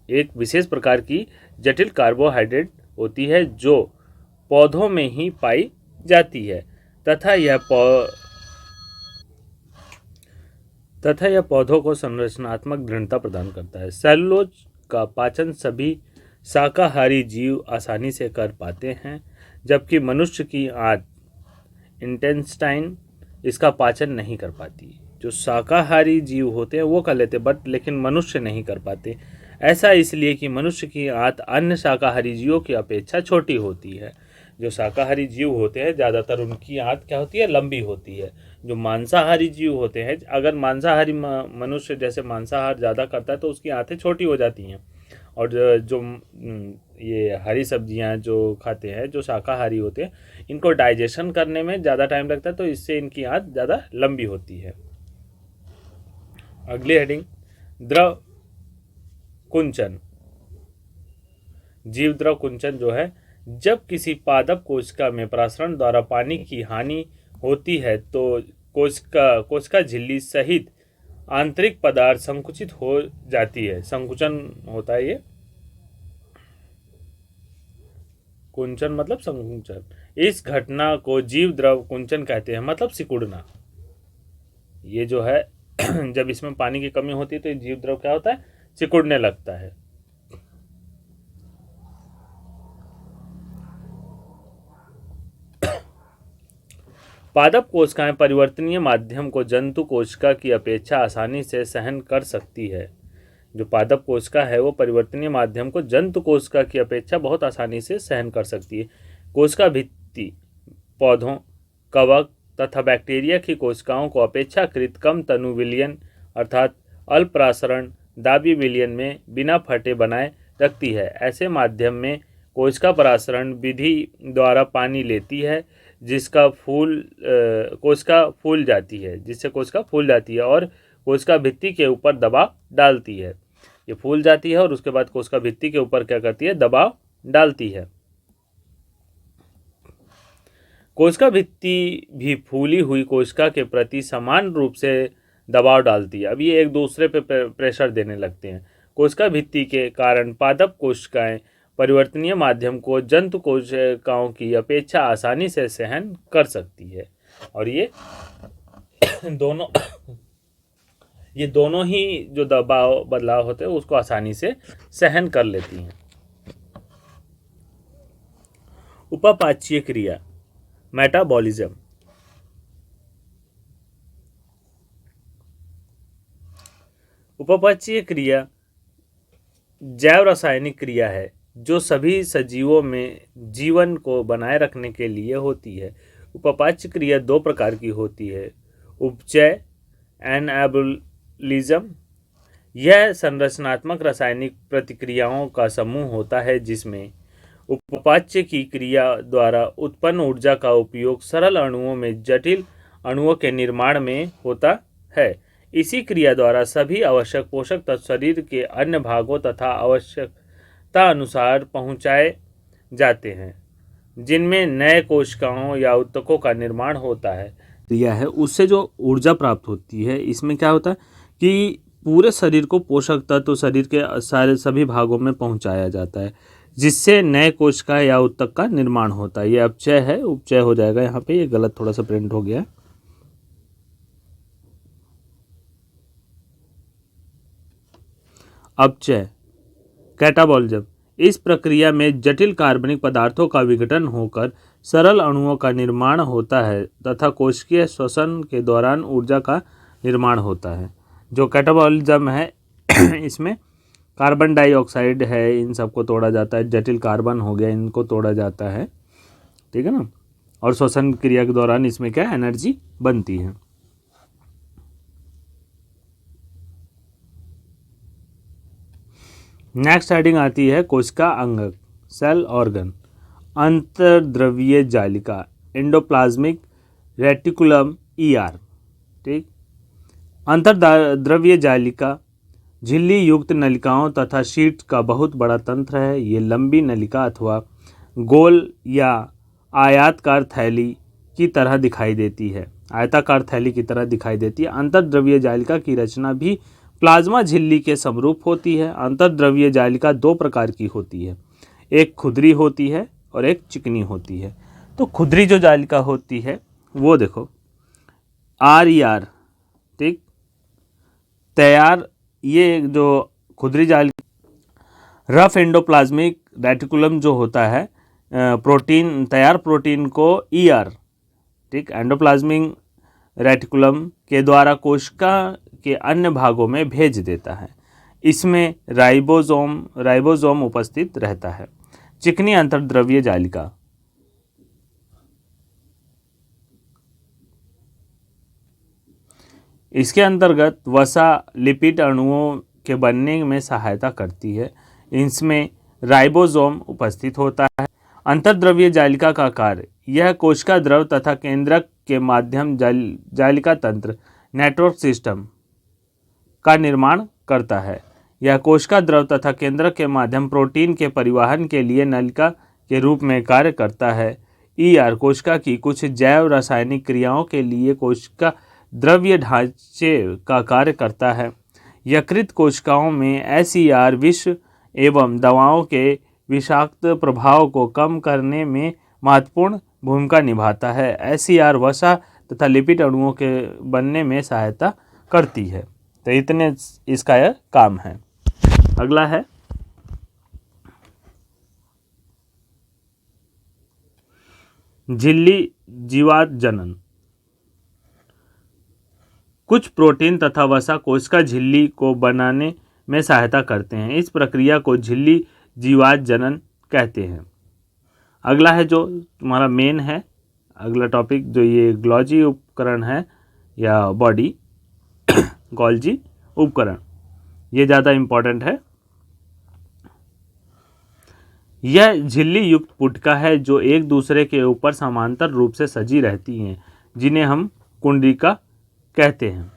एक विशेष प्रकार की जटिल कार्बोहाइड्रेट होती है जो पौधों में ही पाई जाती है तथा यह पौधों को संरचनात्मक दृढ़ता प्रदान करता है। सेलुलोज का पाचन सभी शाकाहारी जीव आसानी से कर पाते हैं, जबकि मनुष्य की आंत इंटेस्टाइन इसका पाचन नहीं कर पाती। जो शाकाहारी जीव होते हैं वो कर लेते, बट लेकिन मनुष्य नहीं कर पाते। ऐसा इसलिए कि मनुष्य की आंत अन्य शाकाहारी जीवों की अपेक्षा छोटी होती है। जो शाकाहारी जीव होते हैं ज़्यादातर उनकी आंत क्या होती है, लंबी होती है। जो मांसाहारी जीव होते हैं, अगर मांसाहारी मनुष्य जैसे मांसाहार ज़्यादा करता है तो उसकी आंतें छोटी हो जाती हैं। और जो ये हरी सब्जियां जो खाते हैं, जो शाकाहारी होते हैं, इनको डाइजेशन करने में ज़्यादा टाइम लगता है, तो इससे इनकी आंत ज़्यादा लंबी होती है। अगली हेडिंग, द्रव कुंचन। जीव द्रव कुंचन जो है, जब किसी पादप कोशिका में परासरण द्वारा पानी की हानि होती है तो कोशिका झिल्ली सहित आंतरिक पदार्थ संकुचित हो जाती है। संकुचन होता है ये, कुंचन मतलब संकुचन। इस घटना को जीव द्रव कुंचन कहते हैं, मतलब सिकुड़ना। ये जो है जब इसमें पानी की कमी होती है तो जीव द्रव क्या होता है, सिकुड़ने लगता है। पादप कोशिकाएं परिवर्तनीय माध्यम को जंतु कोशिका की अपेक्षा आसानी से सहन कर सकती है। जो पादप कोशिका है वो परिवर्तनीय माध्यम को जंतु कोशिका की अपेक्षा बहुत आसानी से सहन कर सकती है। कोशिका भित्ति पौधों, कवक तथा बैक्टीरिया की कोशिकाओं को अपेक्षाकृत कम तनु विलयन अर्थात अल्परासरण दाबी विलयन में बिना फटे बनाए रखती है। ऐसे माध्यम में कोशिका परासरण विधि द्वारा पानी लेती है, जिससे कोशिका फूल जाती है और कोशिका भित्ति के ऊपर दबाव डालती है। ये फूल जाती है और उसके बाद कोशिका भित्ति के ऊपर क्या करती है, दबाव डालती है। कोशिका भित्ति भी फूली हुई कोशिका के प्रति समान रूप से दबाव डालती है। अब ये एक दूसरे पे प्रेशर देने लगते हैं। कोशिका भित्ति के कारण पादप कोशिकाएं परिवर्तनीय माध्यम को जंतु कोशिकाओं की अपेक्षा आसानी से सहन कर सकती है, और ये दोनों ही जो दबाव बदलाव होते हैं उसको आसानी से सहन कर लेती हैं। उपापाच्यीय क्रिया, मेटाबॉलिज्म। उपापाच्यीय क्रिया जैव रासायनिक क्रिया है जो सभी सजीवों में जीवन को बनाए रखने के लिए होती है। उपापाच्य क्रिया 2 प्रकार की होती है। उपचय एनाबोलिज्म, यह संरचनात्मक रासायनिक प्रतिक्रियाओं का समूह होता है जिसमें उपापाच्य की क्रिया द्वारा उत्पन्न ऊर्जा का उपयोग सरल अणुओं में जटिल अणुओं के निर्माण में होता है। इसी क्रिया द्वारा सभी आवश्यक पोषक तत्व शरीर के अन्य भागों तथा आवश्यकता अनुसार पहुंचाए जाते हैं, जिनमें नए कोशिकाओं या ऊतकों का निर्माण होता है। क्रिया है उससे जो ऊर्जा प्राप्त होती है, इसमें क्या होता है कि पूरे शरीर को पोषक तत्व शरीर के सभी भागों में पहुंचाया जाता है, जिससे नए कोशिका या ऊतक का निर्माण होता है। ये अपचय है, उपचय हो जाएगा यहाँ पे, ये गलत थोड़ा सा प्रिंट हो गया है। अपचय कैटाबॉलिज्म, इस प्रक्रिया में जटिल कार्बनिक पदार्थों का विघटन होकर सरल अणुओं का निर्माण होता है तथा कोशिकीय श्वसन के दौरान ऊर्जा का निर्माण होता है। जो कैटाबॉलिज्म है इसमें कार्बन डाइऑक्साइड है, इन सबको तोड़ा जाता है, जटिल कार्बन हो गया, इनको तोड़ा जाता है, ठीक है ना। और श्वसन क्रिया के दौरान इसमें क्या एनर्जी बनती है। नेक्स्ट हेडिंग आती है कोशिका अंगक, सेल ऑर्गन, अंतर्द्रव्यीय जालिका, एंडोप्लाज्मिक रेटिकुलम, ईआर, ठीक। अंतर्द्रव्यीय जालिका झिल्ली युक्त नलिकाओं तथा शीट का बहुत बड़ा तंत्र है। ये लंबी नलिका अथवा गोल या आयताकार थैली की तरह दिखाई देती है, आयताकार थैली की तरह दिखाई देती है। अंतर्द्रव्यीय जालिका की रचना भी प्लाज्मा झिल्ली के समरूप होती है। अंतर्द्रव्यीय जालिका दो प्रकार की होती है, एक खुदरी होती है और एक चिकनी होती है। तो खुदरी जो जालिका होती है वो देखो RER, ठीक, तैयार, ये जो खुदरी जालिका, रफ एंडोप्लाज्मिक रेटिकुलम जो होता है प्रोटीन, तैयार प्रोटीन को ER, ठीक, एंडोप्लाज्मिक रेटिकुलम के द्वारा कोशिका के अन्य भागों में भेज देता है। इसमें राइबोसोम उपस्थित रहता है। चिकनी अंतर्द्रव्यीय जालिका, इसके अंतर्गत वसा लिपिड अणुओं के बनने में सहायता करती है। इसमें राइबोसोम उपस्थित होता है। अंतर्द्रव्यीय जालिका का कार्य, यह कोशिका द्रव तथा केंद्रक के माध्यम जालिका तंत्र नेटवर्क सिस्टम का निर्माण करता है। यह कोशिका द्रव तथा केंद्रक के माध्यम प्रोटीन के परिवहन के लिए नलिका के रूप में कार्य करता है। ER कोशिका की कुछ जैव रासायनिक क्रियाओं के लिए कोशिका द्रव्य ढांचे का कार्य करता है। यकृत कोशिकाओं में SER विष एवं दवाओं के विषाक्त प्रभाव को कम करने में महत्वपूर्ण भूमिका निभाता है। SER वसा तथा लिपिड अणुओं के बनने में सहायता करती है। तो इतने इसका यह काम है। अगला है झिल्ली जीवात जनन। कुछ प्रोटीन तथा वसा कोशिका झिल्ली को बनाने में सहायता करते हैं। इस प्रक्रिया को झिल्ली जीवात जनन कहते हैं। अगला है जो तुम्हारा मेन है, अगला टॉपिक जो ये गोल्जी उपकरण है या बॉडी गोल्जी उपकरण, ये ज़्यादा इम्पॉर्टेंट है। यह झिल्ली युक्त पुटिका है जो एक दूसरे के ऊपर समांतर रूप से सजी रहती हैं, जिन्हें हम कुंडिका कहते हैं।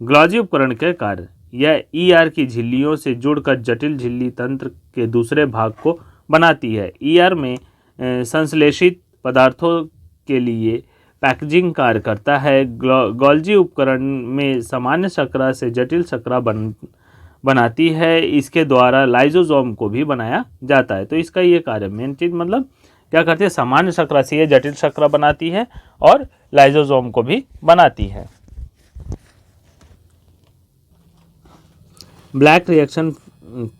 गोल्जी उपकरण के कार्य, यह ER की झिल्लियों से जुड़कर जटिल झिल्ली तंत्र के दूसरे भाग को बनाती है। ER में संश्लेषित पदार्थों के लिए पैकेजिंग कार्य करता है। गोल्जी उपकरण में सामान्य शर्करा से जटिल शर्करा बनाती है। इसके द्वारा लाइसोसोम को भी बनाया जाता है। तो इसका ये कार्य मेन चीज मतलब क्या करती है, सामान्य शर्करा से ये जटिल शर्करा बनाती है और लाइसोसोम को भी बनाती है। ब्लैक रिएक्शन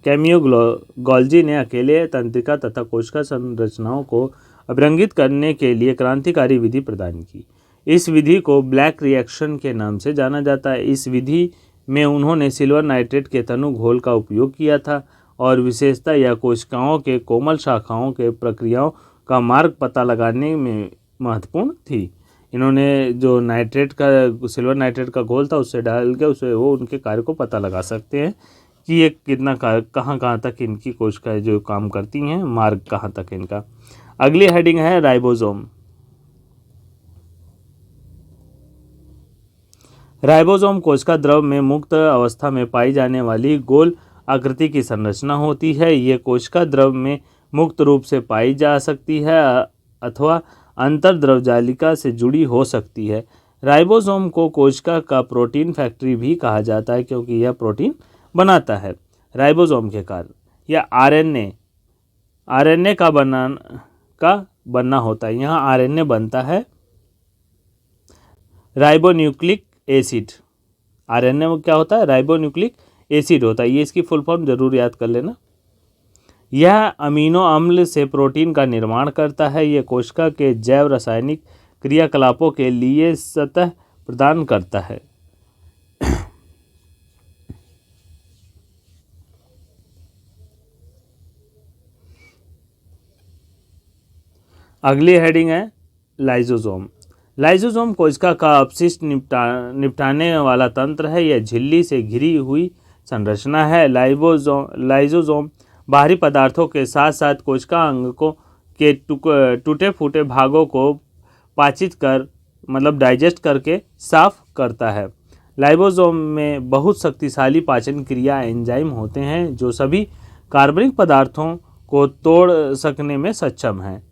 कैमियो गोल्जी ने अकेले तंत्रिका तथा कोशिका संरचनाओं को अभिरंगित करने के लिए क्रांतिकारी विधि प्रदान की। इस विधि को ब्लैक रिएक्शन के नाम से जाना जाता है। इस विधि में उन्होंने सिल्वर नाइट्रेट के तनु घोल का उपयोग किया था और विशेषता यह कोशिकाओं के कोमल शाखाओं के प्रक्रियाओं का मार्ग पता लगाने में महत्वपूर्ण थी। इन्होंने जो नाइट्रेट का सिल्वर नाइट्रेट का घोल था उससे डाल के उसे वो उनके कार्य को पता लगा सकते हैं कि ये कितना कहाँ तक इनकी कोशिकाएं जो काम करती हैं, मार्ग कहाँ तक इनका। अगली हेडिंग है राइबोसोम। राइबोसोम कोशिका द्रव में मुक्त अवस्था में पाई जाने वाली गोल आकृति की संरचना होती है। ये कोशिका द्रव में मुक्त रूप से पाई जा सकती है अथवा अंतर्द्रव जालिका से जुड़ी हो सकती है। राइबोसोम को कोशिका का प्रोटीन फैक्ट्री भी कहा जाता है क्योंकि यह प्रोटीन बनाता है। राइबोसोम के कार्य, यह आरएनए का बनना होता है। यहाँ आरएनए बनता है राइबोन्यूक्लिक एसिड। आरएनए में क्या होता है, राइबोन्यूक्लिक एसिड होता है। ये इसकी फुल फॉर्म जरूर याद कर लेना। यह अमीनो अम्ल से प्रोटीन का निर्माण करता है। यह कोशिका के जैव रासायनिक क्रियाकलापों के लिए सतह प्रदान करता है। अगली हेडिंग है लाइसोसोम। लाइसोसोम कोशिका का अपशिष्ट निपटाने वाला तंत्र है। यह झिल्ली से घिरी हुई संरचना है। लाइसोसोम बाहरी पदार्थों के साथ साथ कोशिका अंगों के टूटे फूटे भागों को पाचित कर मतलब डाइजेस्ट करके साफ करता है। लाइसोसोम में बहुत शक्तिशाली पाचन क्रिया एंजाइम होते हैं जो सभी कार्बनिक पदार्थों को तोड़ सकने में सक्षम हैं।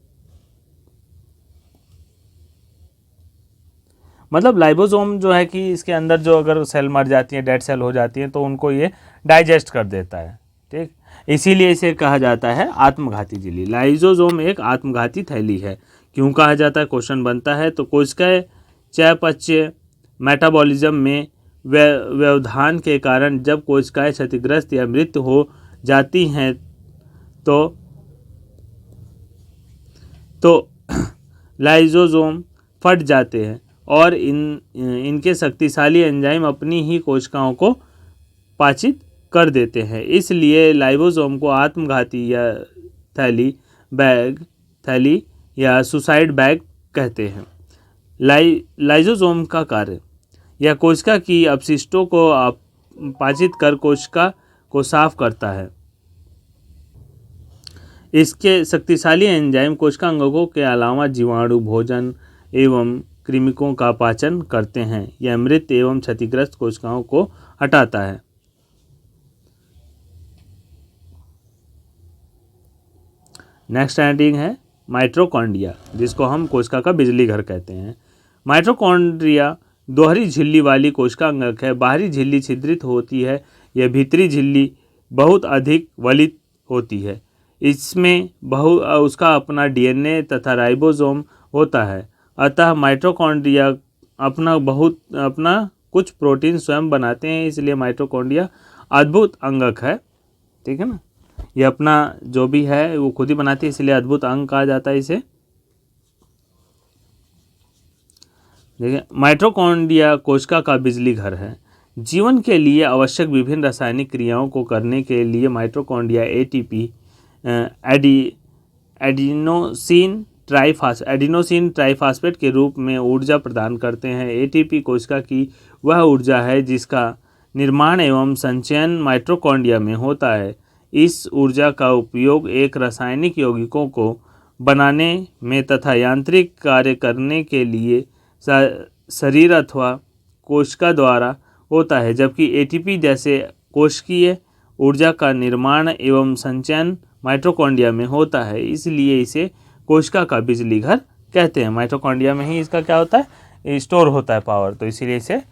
मतलब लाइसोसोम जो है कि इसके अंदर जो अगर सेल मर जाती है, डेड सेल हो जाती है, तो उनको ये डाइजेस्ट कर देता है। ठीक, इसीलिए इसे कहा जाता है आत्मघाती झिल्ली। लाइसोसोम एक आत्मघाती थैली है। क्यों कहा जाता है, क्वेश्चन बनता है। तो कोशिका चयापचय मेटाबॉलिज्म में व्यवधान के कारण जब कोशिकाएं क्षतिग्रस्त या मृत हो जाती हैं तो लाइसोसोम फट जाते हैं और इनके शक्तिशाली एंजाइम अपनी ही कोशिकाओं को पाचित कर देते हैं। इसलिए लाइसोसोम को आत्मघाती या थैली या सुसाइड बैग कहते हैं। लाइसोसोम का कार्य, यह कोशिका की अपशिष्टों को पाचित कर कोशिका को साफ करता है। इसके शक्तिशाली एंजाइम कोशिका अंगों के अलावा जीवाणु, भोजन एवं कृमिकों का पाचन करते हैं। यह मृत एवं क्षतिग्रस्त कोशिकाओं को हटाता है। नेक्स्ट हेडिंग है माइटोकॉन्ड्रिया, जिसको हम कोशिका का बिजली घर कहते हैं। माइटोकॉन्ड्रिया दोहरी झिल्ली वाली कोशिका अंगक है। बाहरी झिल्ली छिद्रित होती है। यह भीतरी झिल्ली बहुत अधिक वलित होती है। इसमें उसका अपना डीएनए तथा राइबोसोम होता है। अतः माइटोकॉन्ड्रिया अपना कुछ प्रोटीन स्वयं बनाते हैं। इसलिए माइटोकॉन्ड्रिया अद्भुत अंगक है। ठीक है ना, ये अपना जो भी है वो खुद ही बनाती है, इसलिए अद्भुत अंग कहा जाता है इसे। देखिए, माइटोकॉन्ड्रिया कोशिका का बिजली घर है। जीवन के लिए आवश्यक विभिन्न रासायनिक क्रियाओं को करने के लिए माइटोकॉन्ड्रिया एटीपी एडिनोसिन ट्राइफास्फेट के रूप में ऊर्जा प्रदान करते हैं। एटीपी कोशिका की वह ऊर्जा है जिसका निर्माण एवं संचयन माइटोकॉन्ड्रिया में होता है। इस ऊर्जा का उपयोग एक रासायनिक यौगिकों को बनाने में तथा यांत्रिक कार्य करने के लिए शरीर अथवा कोशिका द्वारा होता है, जबकि एटीपी जैसे कोशिकीय ऊर्जा का निर्माण एवं संचयन माइटोकॉन्ड्रिया में होता है। इसलिए इसे कोशिका का बिजली घर कहते हैं। माइटोकॉन्ड्रिया में ही इसका क्या होता है, स्टोर होता है पावर, तो इसीलिए इसे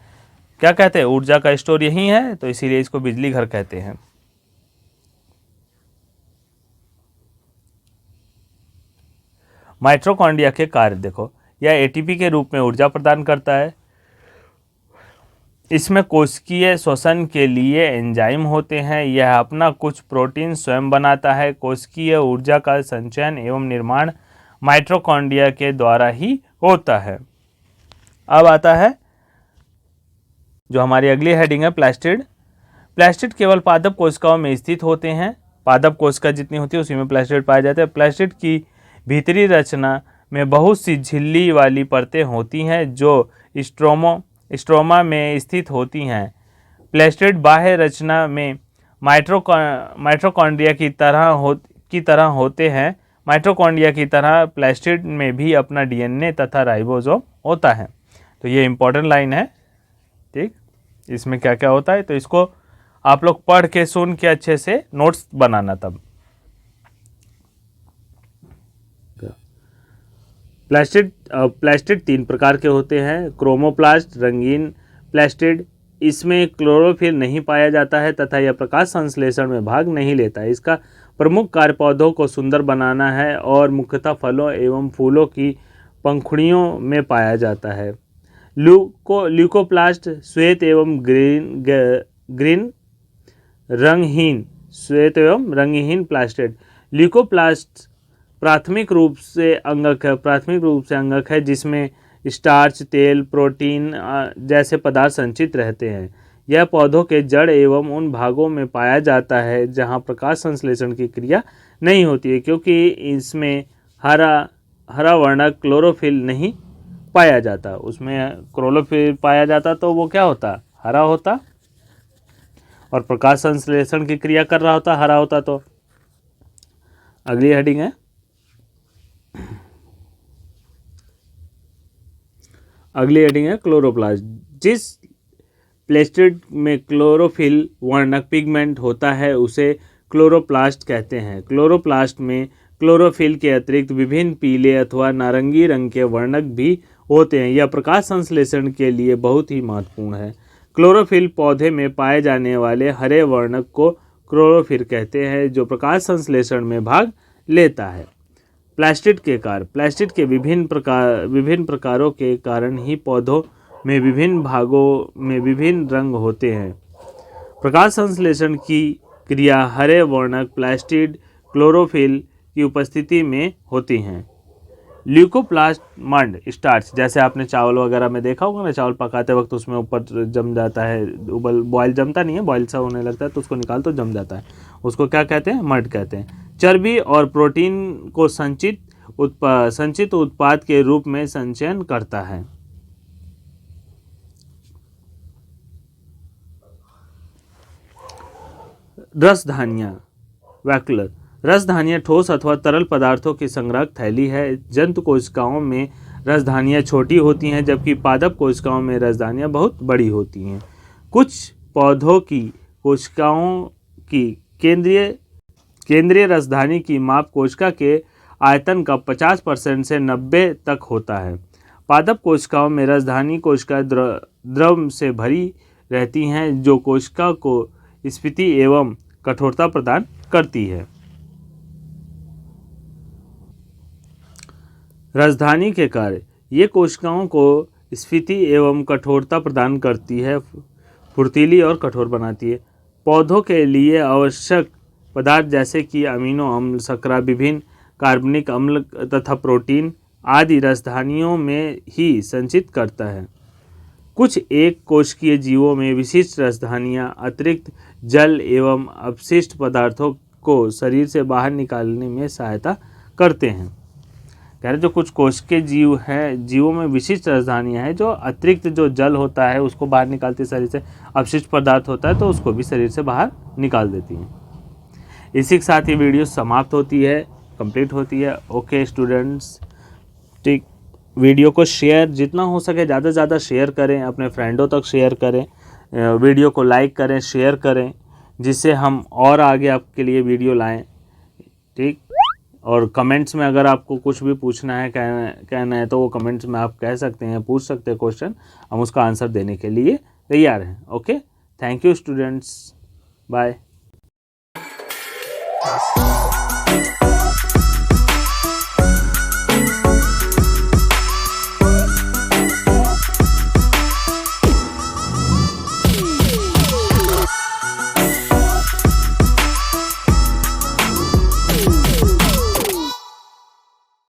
क्या कहते हैं, ऊर्जा का स्टोर यही है, तो इसीलिए इसको बिजली घर कहते हैं। माइटोकॉन्ड्रिया के कार्य देखो, यह एटीपी के रूप में ऊर्जा प्रदान करता है। इसमें कोशिकीय श्वसन के लिए एंजाइम होते हैं। यह अपना कुछ प्रोटीन स्वयं बनाता है। कोशिकीय ऊर्जा का संचयन एवं निर्माण माइटोकॉन्ड्रिया के द्वारा ही होता है। अब आता है जो हमारी अगली हेडिंग है प्लास्टिड। प्लास्टिड केवल पादप कोशिकाओं में स्थित होते हैं। पादप कोशिका जितनी होती है उसी में प्लास्टिड पाए जाते हैं। प्लास्टिड की भीतरी रचना में बहुत सी झिल्ली वाली परतें होती हैं जो स्ट्रोमा में स्थित होती हैं। प्लास्टिड बाह्य रचना में माइटोकॉन्ड्रिया की तरह होते हैं। माइटोकॉन्ड्रिया की तरह प्लास्टिड में भी अपना डीएनए तथा राइबोसोम होता है। तो ये इंपॉर्टेंट लाइन है। ठीक, इसमें क्या क्या होता है तो इसको आप लोग पढ़ के सुन के अच्छे से नोट्स बनाना। तब प्लास्टिड 3 प्रकार के होते हैं। क्रोमोप्लास्ट, रंगीन प्लास्टिड, इसमें क्लोरोफिल नहीं पाया जाता है तथा यह प्रकाश संश्लेषण में भाग नहीं लेता है। इसका प्रमुख कार्य पौधों को सुंदर बनाना है और मुख्यतः फलों एवं फूलों की पंखुड़ियों में पाया जाता है। ल्यूकोप्लास्ट श्वेत एवं ग्रीन रंगहीन प्लास्टिड, ल्यूकोप्लास्ट प्राथमिक रूप से अंगक है जिसमें स्टार्च, तेल, प्रोटीन जैसे पदार्थ संचित रहते हैं। यह पौधों के जड़ एवं उन भागों में पाया जाता है जहां प्रकाश संश्लेषण की क्रिया नहीं होती है, क्योंकि इसमें हरा वर्णक क्लोरोफिल नहीं पाया जाता। उसमें क्लोरोफिल पाया जाता तो वो क्या होता, हरा होता, और प्रकाश संश्लेषण की क्रिया कर रहा होता, हरा होता। तो अगली हेडिंग है, क्लोरोप्लास्ट। जिस प्लेस्टिड में क्लोरोफिल वर्णक पिगमेंट होता है उसे क्लोरोप्लास्ट कहते हैं। क्लोरोप्लास्ट में क्लोरोफिल के अतिरिक्त विभिन्न पीले अथवा नारंगी रंग के वर्णक भी होते हैं। यह प्रकाश संश्लेषण के लिए बहुत ही महत्वपूर्ण है। क्लोरोफिल पौधे में पाए जाने वाले हरे वर्णक को क्लोरोफिल कहते हैं, जो प्रकाश संश्लेषण में भाग लेता है। प्लास्टिड के कार्य। प्लास्टिड के विभिन्न प्रकारों के कारण ही पौधों में विभिन्न भागों में विभिन्न रंग होते हैं। प्रकाश संश्लेषण की क्रिया हरे वर्णक प्लास्टिड क्लोरोफिल की उपस्थिति में होती हैं। ल्यूकोप्लास्ट मंड स्टार्च, जैसे आपने चावल वगैरह में देखा होगा ना, चावल पकाते वक्त उसमें ऊपर जम जाता है, बॉयल जमता नहीं है, बॉयल सा होने लगता है तो उसको निकाल तो जम जाता है, उसको क्या कहते हैं, मड कहते हैं। चर्बी और प्रोटीन को संचित उत्पाद के रूप में संचयन करता है। रसधानियाँ वैक्यूलर। रसधानियाँ ठोस अथवा तरल पदार्थों की संग्रहक थैली है। जंतु कोशिकाओं में रसधानियाँ छोटी होती हैं, जबकि पादप कोशिकाओं में रसधानियाँ बहुत बड़ी होती हैं। कुछ पौधों की कोशिकाओं की केंद्रीय रसधानी की माप कोशिका के आयतन का 50% से 90 तक होता है। पादप कोशिकाओं में रसधानी कोशिका द्रव से भरी रहती हैं, जो कोशिका को स्फीति एवं कठोरता प्रदान करती है। रसधानी के कार्य। ये कोशिकाओं को स्फीति एवं कठोरता प्रदान करती है, फुर्तीली और कठोर बनाती है। पौधों के लिए आवश्यक पदार्थ जैसे कि अमीनो अम्ल, शर्करा, विभिन्न कार्बनिक अम्ल तथा प्रोटीन आदि रसधानियों में ही संचित करता है। कुछ एक कोशिकीय जीवों में विशिष्ट रसधानियाँ अतिरिक्त जल एवं अपशिष्ट पदार्थों को शरीर से बाहर निकालने में सहायता करते हैं। कह रहे जो कुछ कोशिकीय जीव हैं, जीवों में विशिष्ट रसधानियाँ हैं जो अतिरिक्त जो जल होता है उसको बाहर निकालती है शरीर से, अपशिष्ट पदार्थ होता है तो उसको भी शरीर से बाहर निकाल देती हैं। इसी के साथ ये वीडियो समाप्त होती है, कंप्लीट होती है। ओके स्टूडेंट्स, ठीक, वीडियो को शेयर जितना हो सके ज़्यादा से ज़्यादा शेयर करें, अपने फ्रेंडों तक शेयर करें, वीडियो को लाइक करें, शेयर करें, जिससे हम और आगे आपके लिए वीडियो लाएं। ठीक, और कमेंट्स में अगर आपको कुछ भी पूछना है, कहना है तो वो कमेंट्स में आप कह सकते हैं, पूछ सकते हैं क्वेश्चन, हम उसका आंसर देने के लिए तैयार हैं। Okay, thank you students, bye.